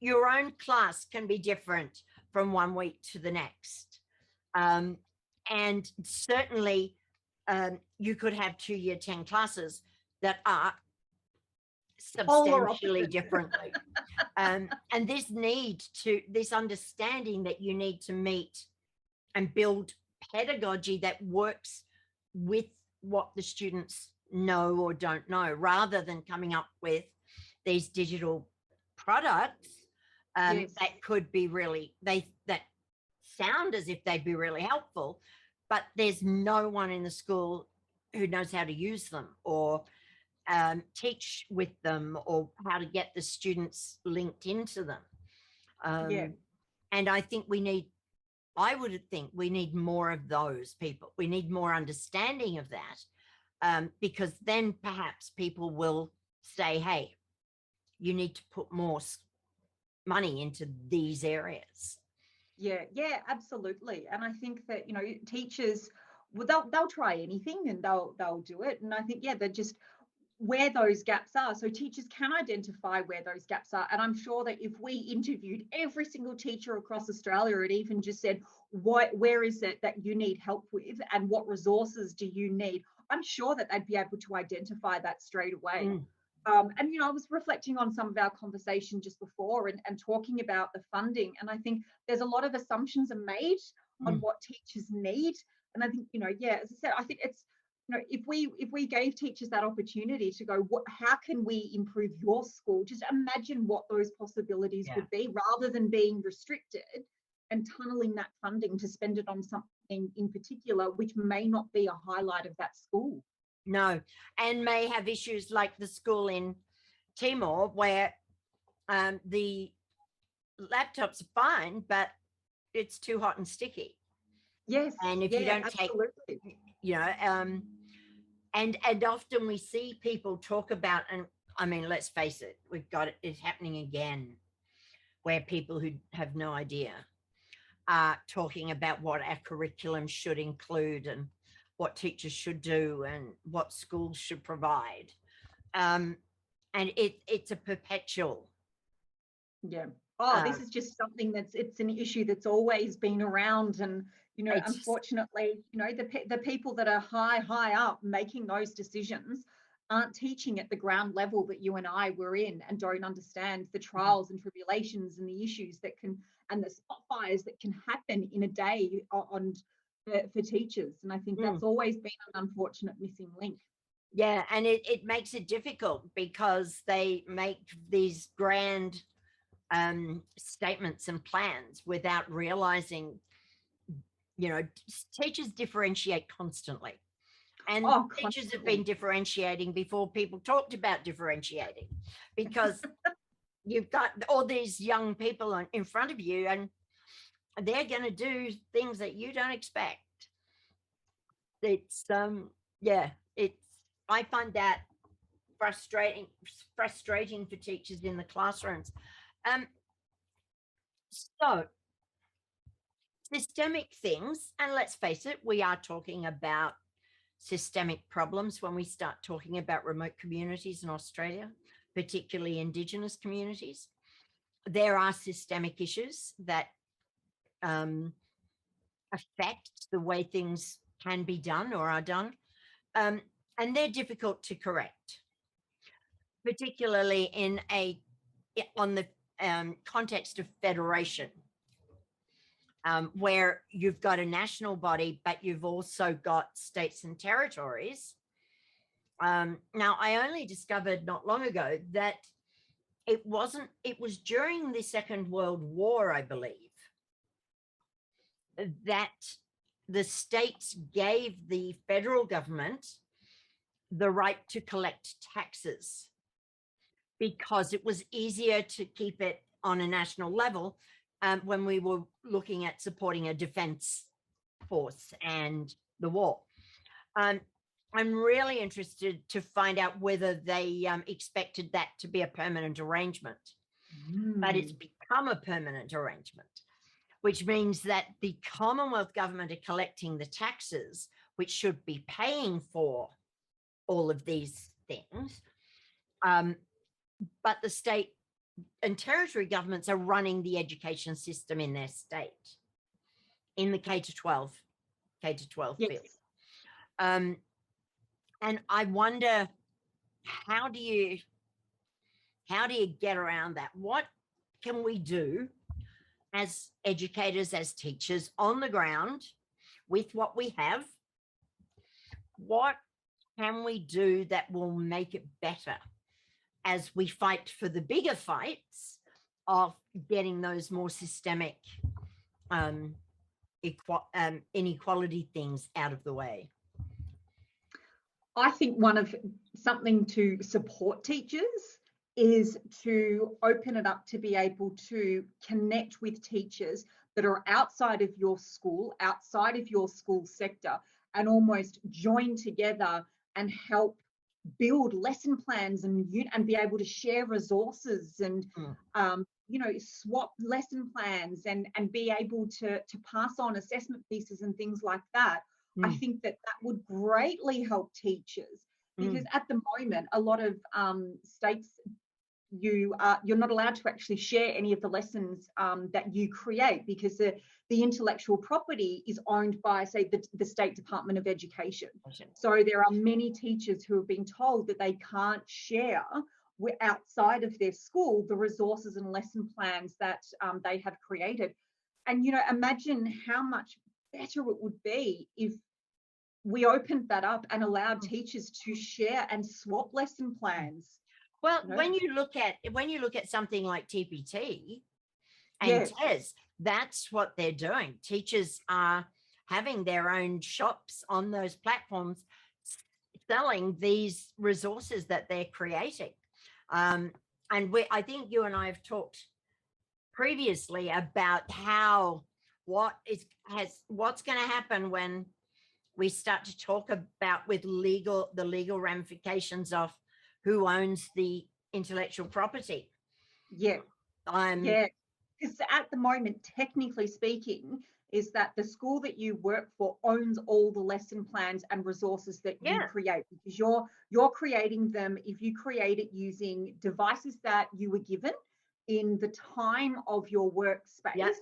Your own class can be different from one week to the next. Um, and certainly, you could have 2 year 10 classes that are polar substantially opposite. differently. And this understanding that you need to meet and build pedagogy that works with what the students know or don't know, rather than coming up with these digital products Yes, that could be really that sound as if they'd be really helpful, but there's no one in the school who knows how to use them or teach with them or how to get the students linked into them. yeah. Um, and I would think we need more of those people. We need more understanding of that, because then perhaps people will say, hey, you need to put more money into these areas. Yeah, yeah, absolutely. And I think that, teachers, well, they'll try anything and they'll do it. And I think, yeah, they're just where those gaps are. So teachers can identify where those gaps are. And I'm sure that if we interviewed every single teacher across Australia and even just said, where is it that you need help with and what resources do you need? I'm sure that they'd be able to identify that straight away. Mm, And I was reflecting on some of our conversation just before and talking about the funding. And I think there's a lot of assumptions are made on mm, what teachers need. And I think, yeah, as I said, I think it's, if we gave teachers that opportunity to go, how can we improve your school? Just imagine what those possibilities yeah. would be, rather than being restricted and tunneling that funding to spend it on something in particular, which may not be a highlight of that school. No, and may have issues like the school in Timor where the laptops are fine, but it's too hot and sticky. Yes, And if you yeah, don't take, absolutely. you know, and often we see people talk about, and I mean, let's face it, it's happening again, where people who have no idea are talking about what our curriculum should include and what teachers should do and what schools should provide. Um, and it's a perpetual. Yeah. Oh, Uh, this is just something it's an issue that's always been around. And, it's unfortunately, the people that are high up making those decisions aren't teaching at the ground level that you and I were in, and don't understand the trials and tribulations and the issues that can and the spot fires that can happen in a day for teachers. And I think that's always been an unfortunate missing link. Yeah, and it makes it difficult because they make these grand statements and plans without realizing, teachers differentiate constantly. And teachers have been differentiating before people talked about differentiating, because you've got all these young people in front of you and they're going to do things that you don't expect. It's I find that frustrating for teachers in the classrooms. So systemic things, and let's face it, we are talking about systemic problems when we start talking about remote communities in Australia, particularly Indigenous communities. There are systemic issues that affect the way things can be done or are done, and they're difficult to correct, particularly on the context of federation, where you've got a national body, but you've also got states and territories. Now, I only discovered not long ago that it was during the Second World War, I believe, that the states gave the federal government the right to collect taxes because it was easier to keep it on a national level when we were looking at supporting a defense force and the war. I'm really interested to find out whether they expected that to be a permanent arrangement, but it's become a permanent arrangement, which means that the Commonwealth government are collecting the taxes, which should be paying for all of these things. But the state and territory governments are running the education system in their state, in the K-12 field. And I wonder, how do you get around that? What can we do as educators, as teachers on the ground with what we have? What can we do that will make it better as we fight for the bigger fights of getting those more systemic inequality things out of the way? I think something to support teachers is to open it up to be able to connect with teachers that are outside of your school sector, and almost join together and help build lesson plans and be able to share resources and swap lesson plans and be able to pass on assessment pieces and things like that. I think that would greatly help teachers, because at the moment, a lot of states, you're not allowed to actually share any of the lessons that you create, because the intellectual property is owned by, say, the State Department of Education. So there are many teachers who have been told that they can't share outside of their school the resources and lesson plans that they have created. And, imagine how much better it would be if we opened that up and allowed teachers to share and swap lesson plans. Well, when you look at something like TPT and TES, that's what they're doing. Teachers are having their own shops on those platforms, selling these resources that they're creating. And I think you and I have talked previously about what's going to happen when we start to talk about the legal ramifications of who owns the intellectual property. Because at the moment, technically speaking, is that the school that you work for owns all the lesson plans and resources that you create, because you're creating them. If you create it using devices that you were given in the time of your workspace,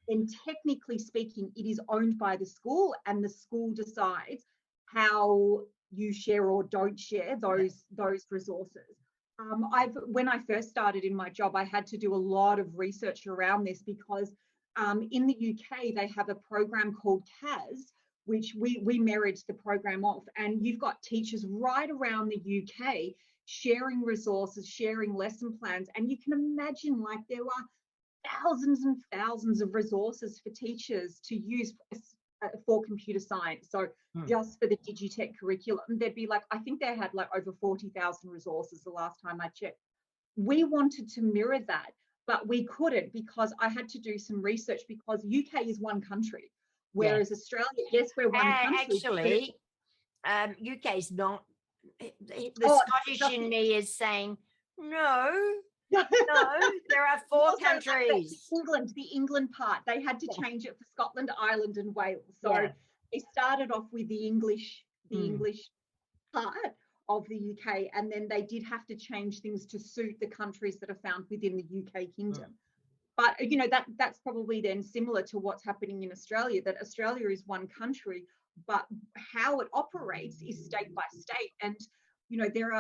then technically speaking, it is owned by the school, and the school decides how you share or don't share those resources. When I first started in my job, I had to do a lot of research around this, because In the UK, they have a program called CAS, which we married the program off, and you've got teachers right around the UK sharing resources, sharing lesson plans, and you can imagine, like, there are thousands and thousands of resources for teachers to use for computer science. So just for the Digitech curriculum, there'd be like, I think they had like over 40,000 resources the last time I checked. We wanted to mirror that, but we couldn't because I had to do some research, because UK is one country, whereas Australia, yes, we're one country. Actually, UK is not. The Scottish in me is saying, no, no, there are four countries. England, the England part, they had to change it for Scotland, Ireland, and Wales. So they started off with the English part of the UK, and then they did have to change things to suit the countries that are found within the UK kingdom. But you know, that's probably then similar to what's happening in Australia, that Australia is one country, but how it operates is state by state. And you know, there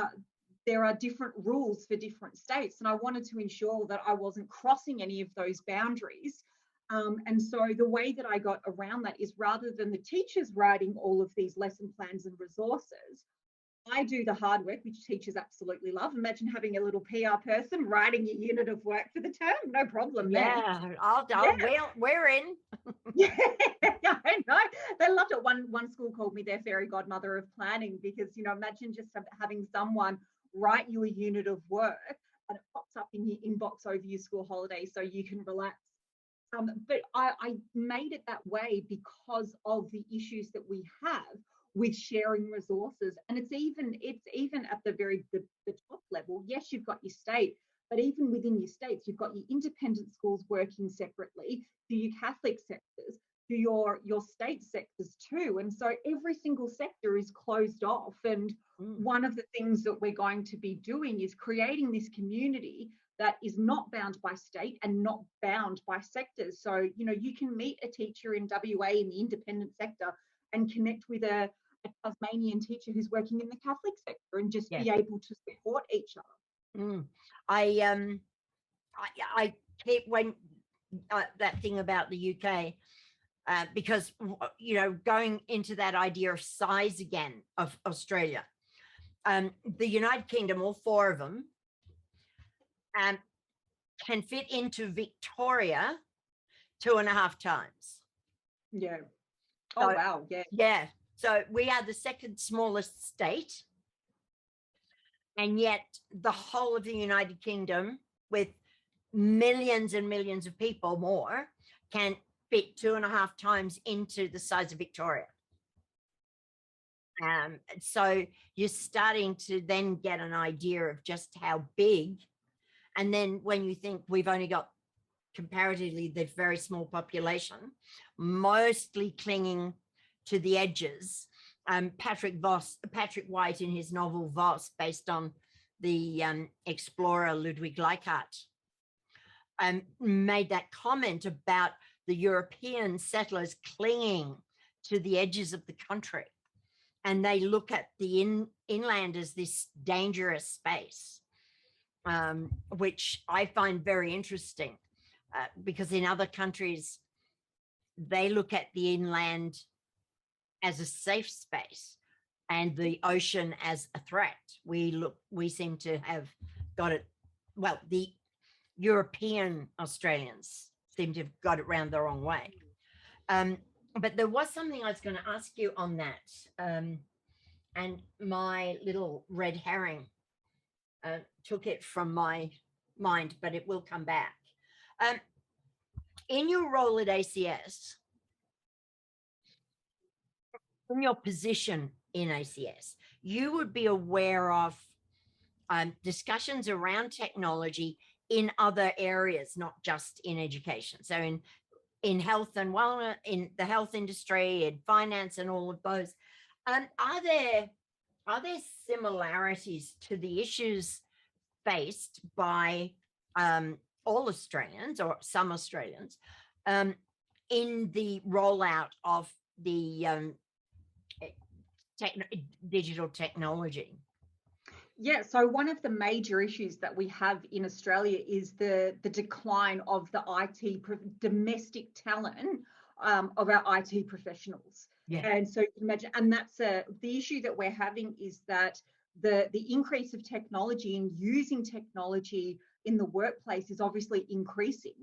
are different rules for different states, and I wanted to ensure that I wasn't crossing any of those boundaries. And so the way that I got around that is, rather than the teachers writing all of these lesson plans and resources, I do the hard work, which teachers absolutely love. Imagine having a little PR person writing a unit of work for the term. No problem there. We're in. Yeah, I know. They loved it. One school called me their fairy godmother of planning, because, you know, imagine just having someone write you a unit of work and it pops up in your inbox over your school holiday so you can relax. But I made it that way because of the issues that we have with sharing resources. And it's even at the top level. Yes, you've got your state, but even within your states, you've got your independent schools working separately to your Catholic sectors, to your state sectors too. And so every single sector is closed off. And one of the things that we're going to be doing is creating this community that is not bound by state and not bound by sectors. So, you know, you can meet a teacher in WA in the independent sector and connect with a Tasmanian teacher who's working in the Catholic sector, and just be able to support each other. I keep when that thing about the UK, because, you know, going into that idea of size again of Australia, the United Kingdom, all four of them, can fit into Victoria 2.5 times. Yeah. Oh, wow. Yeah. Yeah. So we are the second smallest state, and yet the whole of the United Kingdom, with millions and millions of people more, can fit 2.5 times into the size of Victoria. So you're starting to then get an idea of just how big. And then when you think we've only got comparatively the very small population, mostly clinging to the edges. Patrick White, in his novel Voss, based on the explorer Ludwig Leichhardt, made that comment about the European settlers clinging to the edges of the country. And they look at the inland as this dangerous space, which I find very interesting, because in other countries, they look at the inland as a safe space and the ocean as a threat. We seem to have got it, well, the European Australians seem to have got it round the wrong way. But there was something I was going to ask you on that, and my little red herring took it from my mind, but it will come back. In your role at ACS, in your position in ACS, you would be aware of discussions around technology in other areas, not just in education. So in health and wellness, in the health industry, in finance, and all of those. Are there similarities to the issues faced by all Australians, or some Australians, in the rollout of the digital technology? Yeah, so one of the major issues that we have in Australia is the decline of the domestic talent of our IT professionals. Yeah. And so you can imagine, and that's the issue that we're having is that the increase of technology and using technology in the workplace is obviously increasing.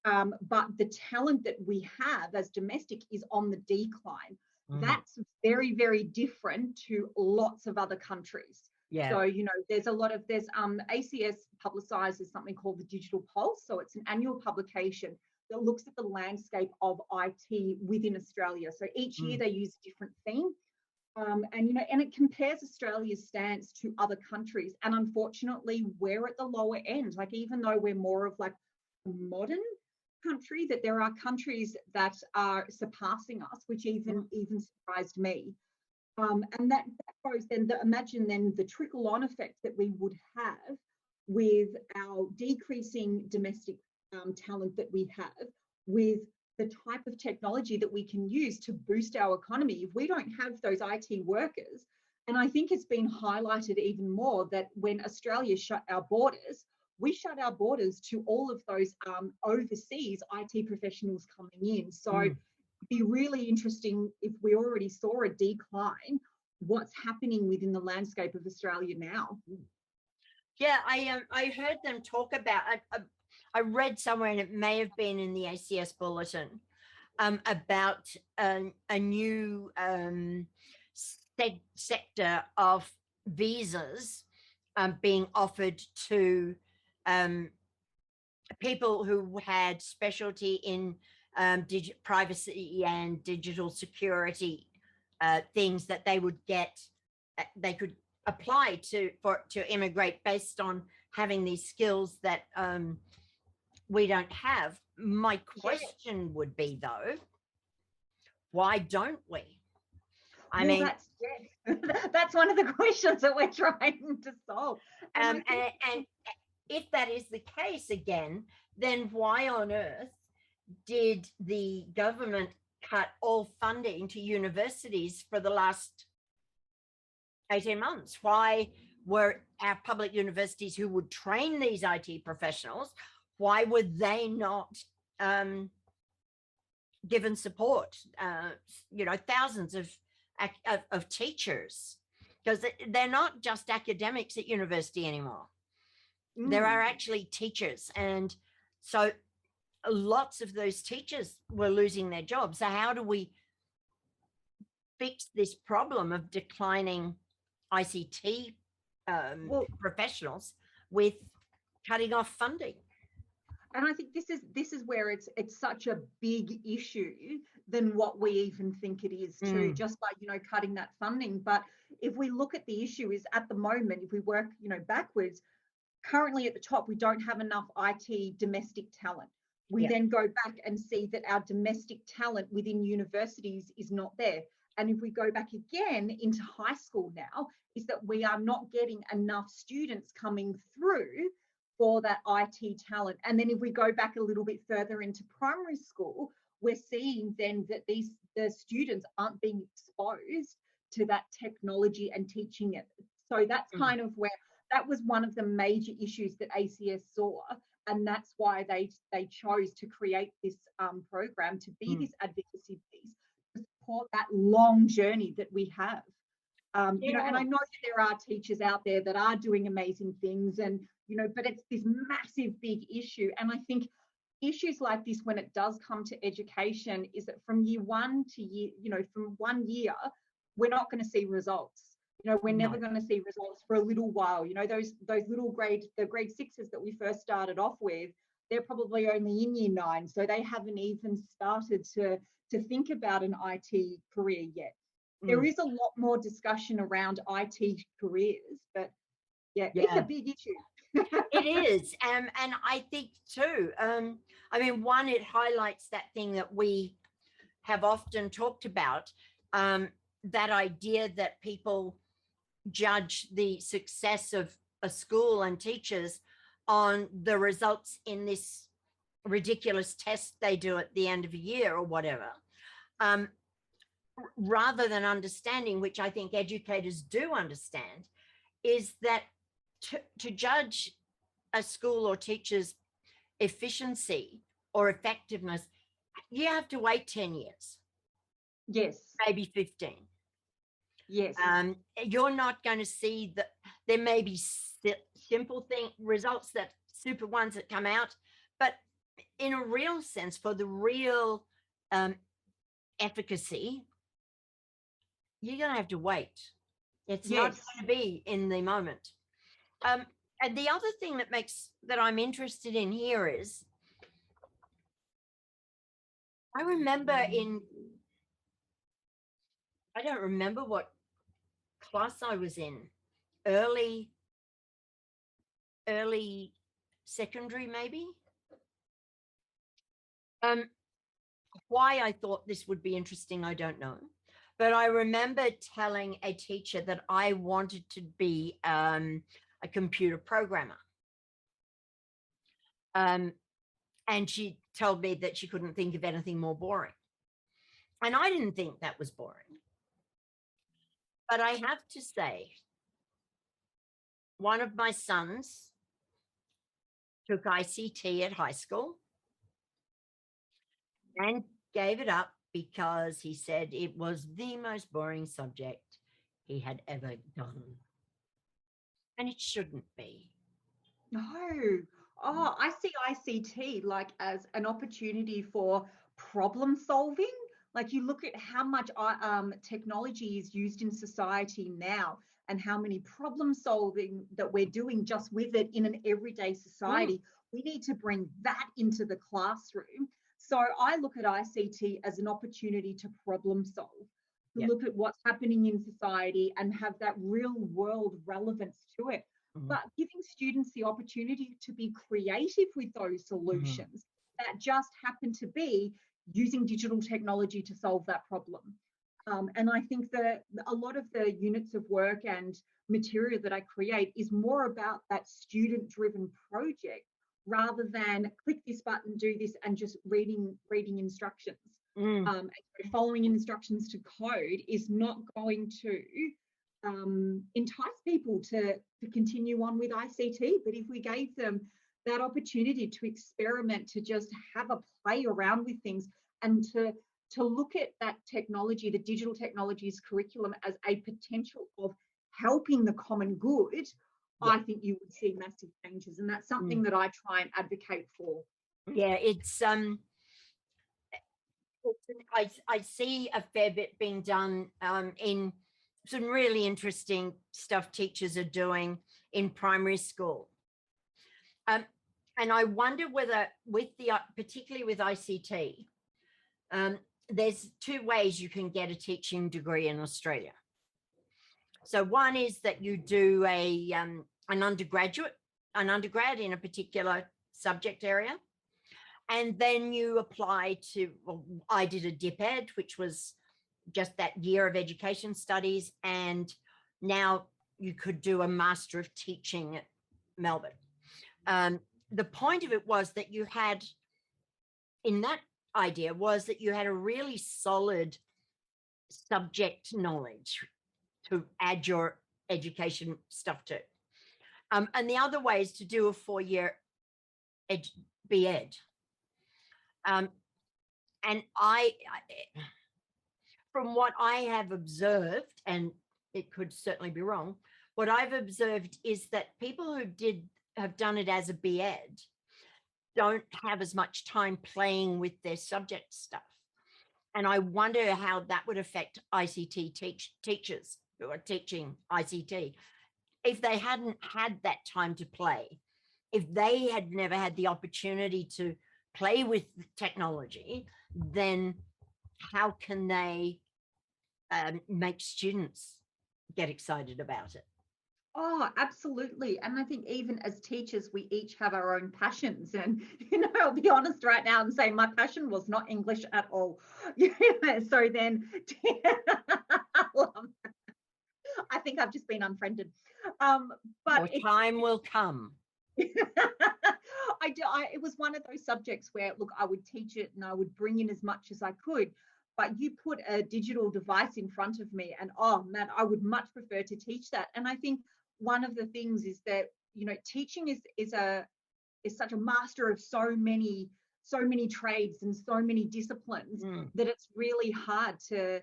But the talent that we have as domestic is on the decline. That's very, very different to lots of other countries. Yeah. So, there's ACS publicises something called the Digital Pulse. So it's an annual publication that looks at the landscape of IT within Australia. So each year they use a different theme. And it compares Australia's stance to other countries. And unfortunately, we're at the lower end. Like, even though we're more of like a modern country, that there are countries that are surpassing us, which even surprised me. And that goes then, imagine then the trickle-on effect that we would have with our decreasing domestic talent that we have, with the type of technology that we can use to boost our economy. If we don't have those IT workers, and I think it's been highlighted even more that when Australia shut our borders, we shut our borders to all of those overseas IT professionals coming in. So it'd be really interesting if we already saw a decline, what's happening within the landscape of Australia now. Yeah, I heard them talk about, I read somewhere, and it may have been in the ACS bulletin, about a new sector of visas being offered to people who had specialty in privacy and digital security things that they would get, they could apply to immigrate based on having these skills that we don't have. My question would be, though, why don't we? I mean, that's one of the questions that we're trying to solve. And if that is the case again, then why on earth did the government cut all funding to universities for the last 18 months? Why were our public universities who would train these IT professionals, why were they not given support? Thousands of teachers, because they're not just academics at university anymore. There are actually teachers, and so lots of those teachers were losing their jobs. So how do we fix this problem of declining ICT professionals with cutting off funding? And I think this is where it's such a big issue than what we even think it is too, just by cutting that funding. But if we look at the issue is at the moment, if we work backwards, currently at the top we don't have enough IT domestic talent. We then go back and see that our domestic talent within universities is not there. And if we go back again into high school now, is that we are not getting enough students coming through for that IT talent. And then if we go back a little bit further into primary school, we're seeing then that the students aren't being exposed to that technology and teaching it. So that's kind of where that was one of the major issues that ACS saw. And that's why they chose to create this program to be this advocacy piece to support that long journey that we have. And I know that there are teachers out there that are doing amazing things, and but it's this massive big issue. And I think issues like this, when it does come to education, is that from year one to from 1 year, we're not going to see results. We're never going to see results for a little while. Those little grade sixes that we first started off with, they're probably only in year 9, so they haven't even started to think about an IT career yet. There is a lot more discussion around IT careers, but it's a big issue. It is, and I think too. One, it highlights that thing that we have often talked about, that idea that people judge the success of a school and teachers on the results in this ridiculous test they do at the end of a year or whatever, rather than understanding, which I think educators do understand, is that to judge a school or teacher's efficiency or effectiveness, you have to wait 10 years, Yes. maybe 15. Yes. You're not going to see that. There may be simple results, that super ones that come out, but in a real sense, for the real efficacy, you're going to have to wait. It's not Yes. going to be in the moment. And the other thing that I'm interested in here is, I don't remember what class I was in, early secondary, maybe. Why I thought this would be interesting, I don't know. But I remember telling a teacher that I wanted to be a computer programmer. And she told me that she couldn't think of anything more boring. And I didn't think that was boring. But I have to say, one of my sons took ICT at high school and gave it up because he said it was the most boring subject he had ever done. And it shouldn't be. No. Oh, I see ICT like as an opportunity for problem solving. Like you look at how much technology is used in society now and how many problem solving that we're doing just with it in an everyday society. We need to bring that into the classroom. So I look at ICT as an opportunity to problem solve, to look at what's happening in society and have that real world relevance to it. But giving students the opportunity to be creative with those solutions that just happen to be using digital technology to solve that problem. And I think that a lot of the units of work and material that I create is more about that student-driven project rather than click this button, do this, and just reading instructions. Following instructions to code is not going to entice people to continue on with ICT. But if we gave them that opportunity to experiment, to just have a play around with things, and to look at that technology, the digital technologies curriculum, as a potential of helping the common good, I think you would see massive changes. And that's something that I try and advocate for. Yeah, it's I see a fair bit being done in some really interesting stuff teachers are doing in primary school. And I wonder whether particularly with ICT, there's two ways you can get a teaching degree in Australia. So one is that you do an undergrad in a particular subject area. And then you apply to, well, I did a DipEd, which was just that year of education studies. And now you could do a Master of Teaching at Melbourne. The point of it was that you had, in that idea, was that you had a really solid subject knowledge to add your education stuff to. And the other way is to do a 4-year BEd. And I, from what I have observed, and it could certainly be wrong, what I've observed is that people who have done it as a BEd don't have as much time playing with their subject stuff. And I wonder how that would affect ICT teachers who are teaching ICT. If they hadn't had that time to play, if they had never had the opportunity to play with technology, then how can they make students get excited about it? Oh, absolutely. And I think even as teachers, we each have our own passions. And, I'll be honest right now and say my passion was not English at all. So then I think I've just been unfriended. But your time will come. It was one of those subjects where, look, I would teach it and I would bring in as much as I could. But you put a digital device in front of me and, oh, man, I would much prefer to teach that. And I think one of the things is that, teaching is such a master of so many trades and so many disciplines that it's really hard to,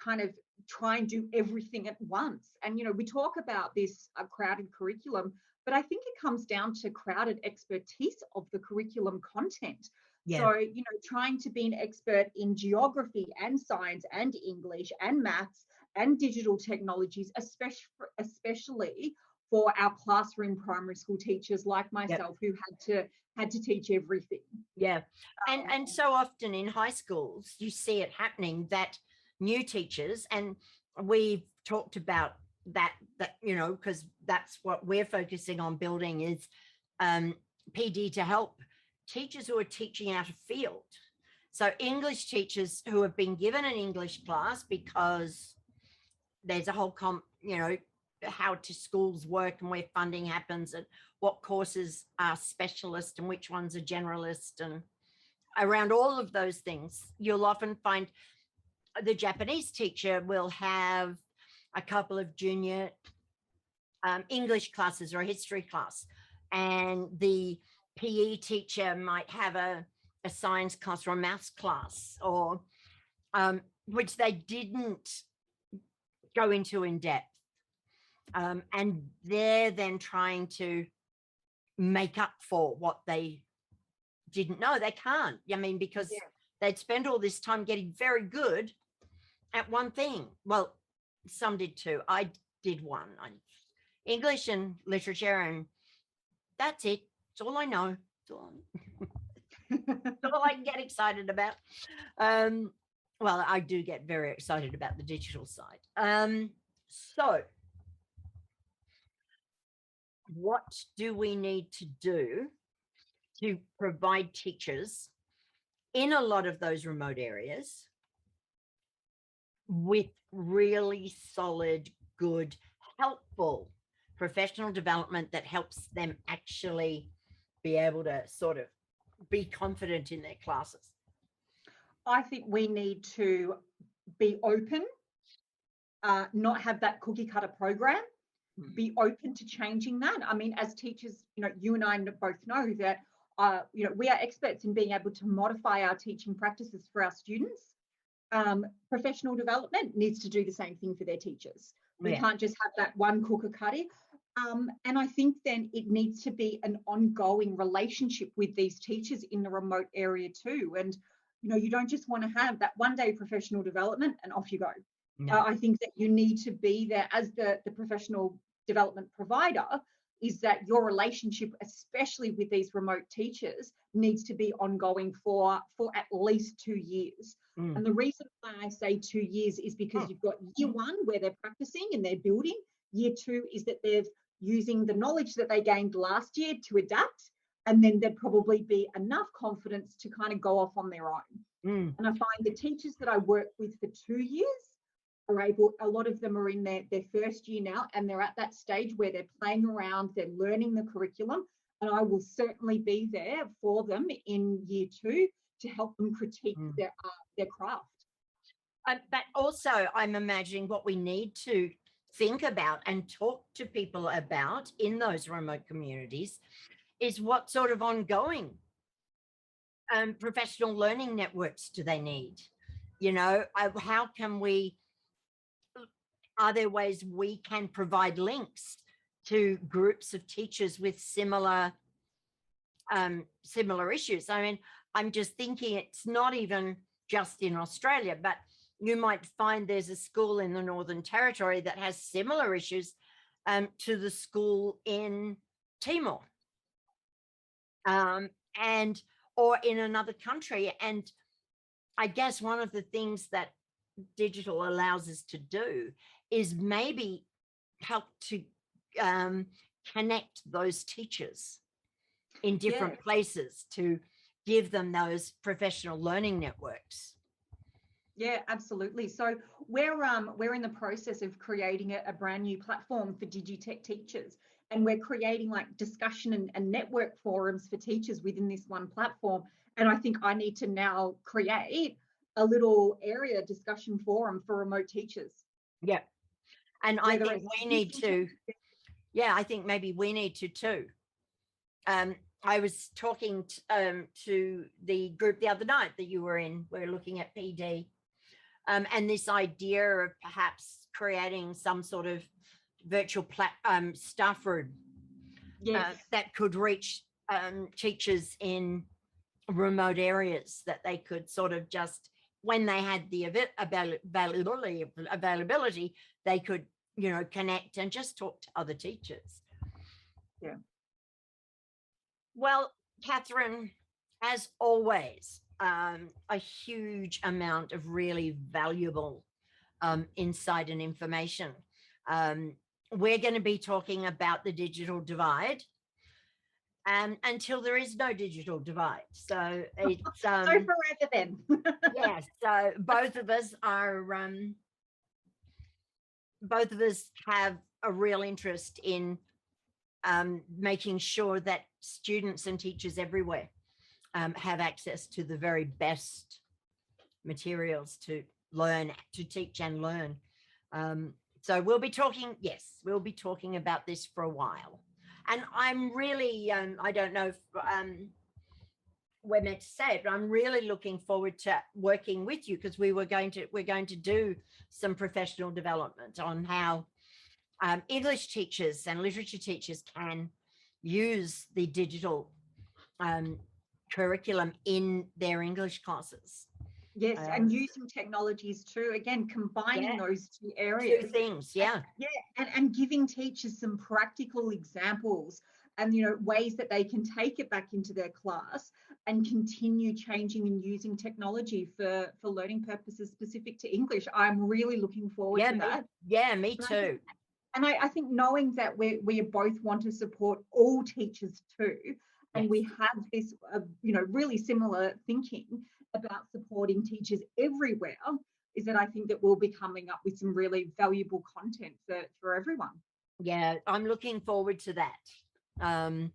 kind of try and do everything at once. And, we talk about this crowded curriculum, but I think it comes down to crowded expertise of the curriculum content. Yeah. So, trying to be an expert in geography and science and English and maths and digital technologies, especially for our classroom primary school teachers like myself, who had to teach everything. Yeah. And so often in high schools, you see it happening that new teachers, and we've talked about that, because that's what we're focusing on building is PD to help teachers who are teaching out of field. So English teachers who have been given an English class because there's a whole how to schools work and where funding happens and what courses are specialist and which ones are generalist, and around all of those things, you'll often find the Japanese teacher will have a couple of junior English classes or a history class, and the PE teacher might have a science class or a maths class, or which they didn't go into in depth. And they're then trying to make up for what they didn't know. They can't. I mean, because they'd spend all this time getting very good at one thing. Well, some did too. I did one. English and literature, and that's it. It's all I know. It's all I can get excited about. Well, I do get very excited about the digital side. So what do we need to do to provide teachers in a lot of those remote areas with really solid, good, helpful professional development that helps them actually be able to sort of be confident in their classes? I think we need to be open, not have that cookie cutter program, be open to changing that. I mean, as teachers, you and I both know that, we are experts in being able to modify our teaching practices for our students. Professional development needs to do the same thing for their teachers. We can't just have that one cookie cutter. And I think then it needs to be an ongoing relationship with these teachers in the remote area too. And, you don't just want to have that one day professional development and off you go. No. I think that you need to be there as the professional development provider, is that your relationship, especially with these remote teachers, needs to be ongoing for at least 2 years. And the reason why I say 2 years is because you've got year one where they're practicing and they're building. Year two is that they're using the knowledge that they gained last year to adapt, and then there'd probably be enough confidence to kind of go off on their own. And I find the teachers that I work with for 2 years are able, a lot of them are in their first year now, and they're at that stage where they're playing around, they're learning the curriculum, and I will certainly be there for them in year two to help them critique their craft. But also, I'm imagining what we need to think about and talk to people about in those remote communities is what sort of ongoing professional learning networks do they need? How can we, are there ways we can provide links to groups of teachers with similar issues? I mean, I'm just thinking it's not even just in Australia, but you might find there's a school in the Northern Territory that has similar issues to the school in Timor, or in another country. And I guess one of the things that digital allows us to do is maybe help to connect those teachers in different places to give them those professional learning networks. Yeah, absolutely. So we're in the process of creating a brand new platform for Digitech teachers, and we're creating like discussion and network forums for teachers within this one platform. And I think I need to now create a little area discussion forum for remote teachers. Yeah. And I think we need to Yeah, I think maybe we need to too. I was talking to the group the other night that you were in. We're looking at PD, and this idea of perhaps creating some sort of virtual staff room Yes. that could reach teachers in remote areas, that they could sort of just, when they had the availability, they could, connect and just talk to other teachers. Yeah. Well, Catherine, as always, a huge amount of really valuable insight and information. We're going to be talking about the digital divide until there is no digital divide. So it's So forever then. yes. So both of us have a real interest in making sure that students and teachers everywhere have access to the very best materials to learn, to teach and learn. So we'll be talking about this for a while. And I'm really, I don't know if we're meant to say it, but I'm really looking forward to working with you, because we're going to do some professional development on how English teachers and literature teachers can use the digital curriculum in their English classes. Yes, and using technologies too, again, combining those two areas. Two things, yeah. And giving teachers some practical examples and, ways that they can take it back into their class and continue changing and using technology for learning purposes specific to English. I'm really looking forward to that. Me too. And I think knowing that we both want to support all teachers too, and we have this, really similar thinking about supporting teachers everywhere, is that I think that we'll be coming up with some really valuable content for everyone. Yeah, I'm looking forward to that. And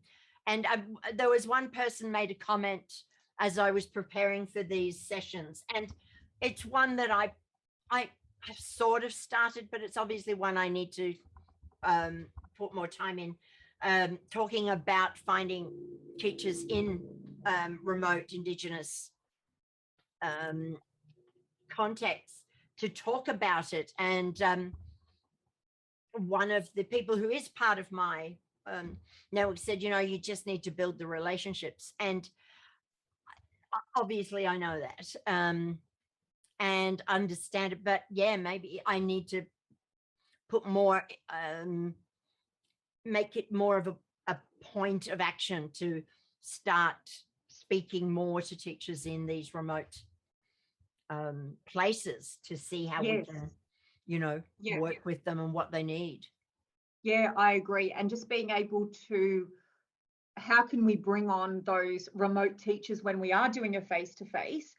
there was one person made a comment as I was preparing for these sessions, and it's one that I have sort of started, but it's obviously one I need to put more time in, talking about finding teachers in remote Indigenous contexts to talk about it. And one of the people who is part of my network said, you just need to build the relationships. And obviously I know that and understand it, but maybe I need to put more, make it more of a point of action to start speaking more to teachers in these remote places to see how we can, work with them and what they need. Yeah, I agree. And just being able to, how can we bring on those remote teachers when we are doing a face-to-face?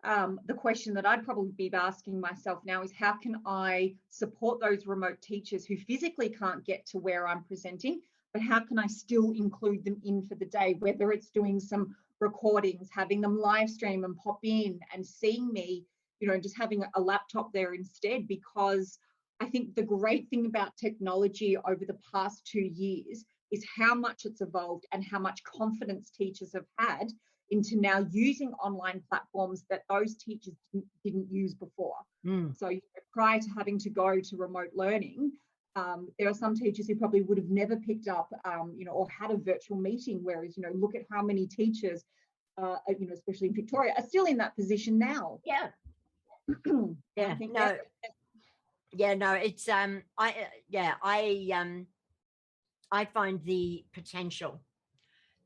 The question that I'd probably be asking myself now is, how can I support those remote teachers who physically can't get to where I'm presenting, but how can I still include them in for the day, whether it's doing some recordings, having them live stream and pop in and seeing me, just having a laptop there instead. Because I think the great thing about technology over the past 2 years is how much it's evolved and how much confidence teachers have had into now using online platforms that those teachers didn't use before. So prior to having to go to remote learning, there are some teachers who probably would have never picked up, or had a virtual meeting, whereas, look at how many teachers, especially in Victoria, are still in that position now. Yeah. It's I find the potential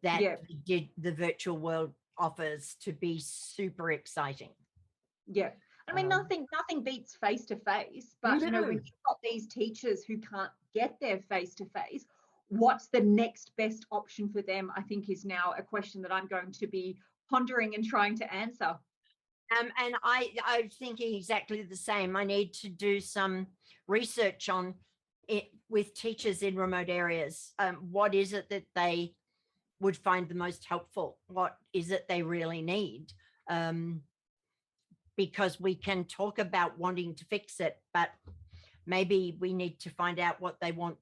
that the virtual world offers to be super exciting. Yeah. I mean, nothing beats face-to-face, but when you've got these teachers who can't get there face-to-face, what's the next best option for them, I think, is now a question that I'm going to be pondering and trying to answer. And I'm thinking exactly the same. I need to do some research on it with teachers in remote areas. What is it that they would find the most helpful? What is it they really need? Because we can talk about wanting to fix it, but maybe we need to find out what they want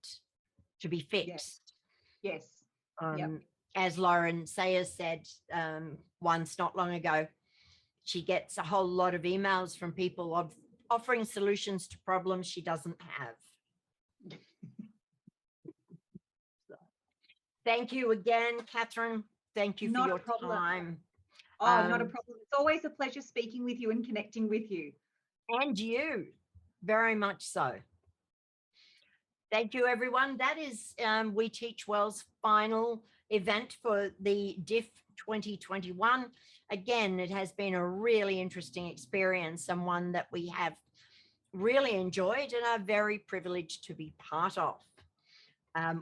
to be fixed. Yes. Yep. As Lauren Sayers said once not long ago, she gets a whole lot of emails from people offering solutions to problems she doesn't have. Thank you again, Catherine. Thank you for your time. Oh, not a problem. It's always a pleasure speaking with you and connecting with you. And you, very much so. Thank you, everyone. That is We Teach Well's final event for the DIF 2021. Again, it has been a really interesting experience and one that we have really enjoyed and are very privileged to be part of.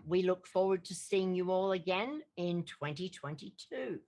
We look forward to seeing you all again in 2022.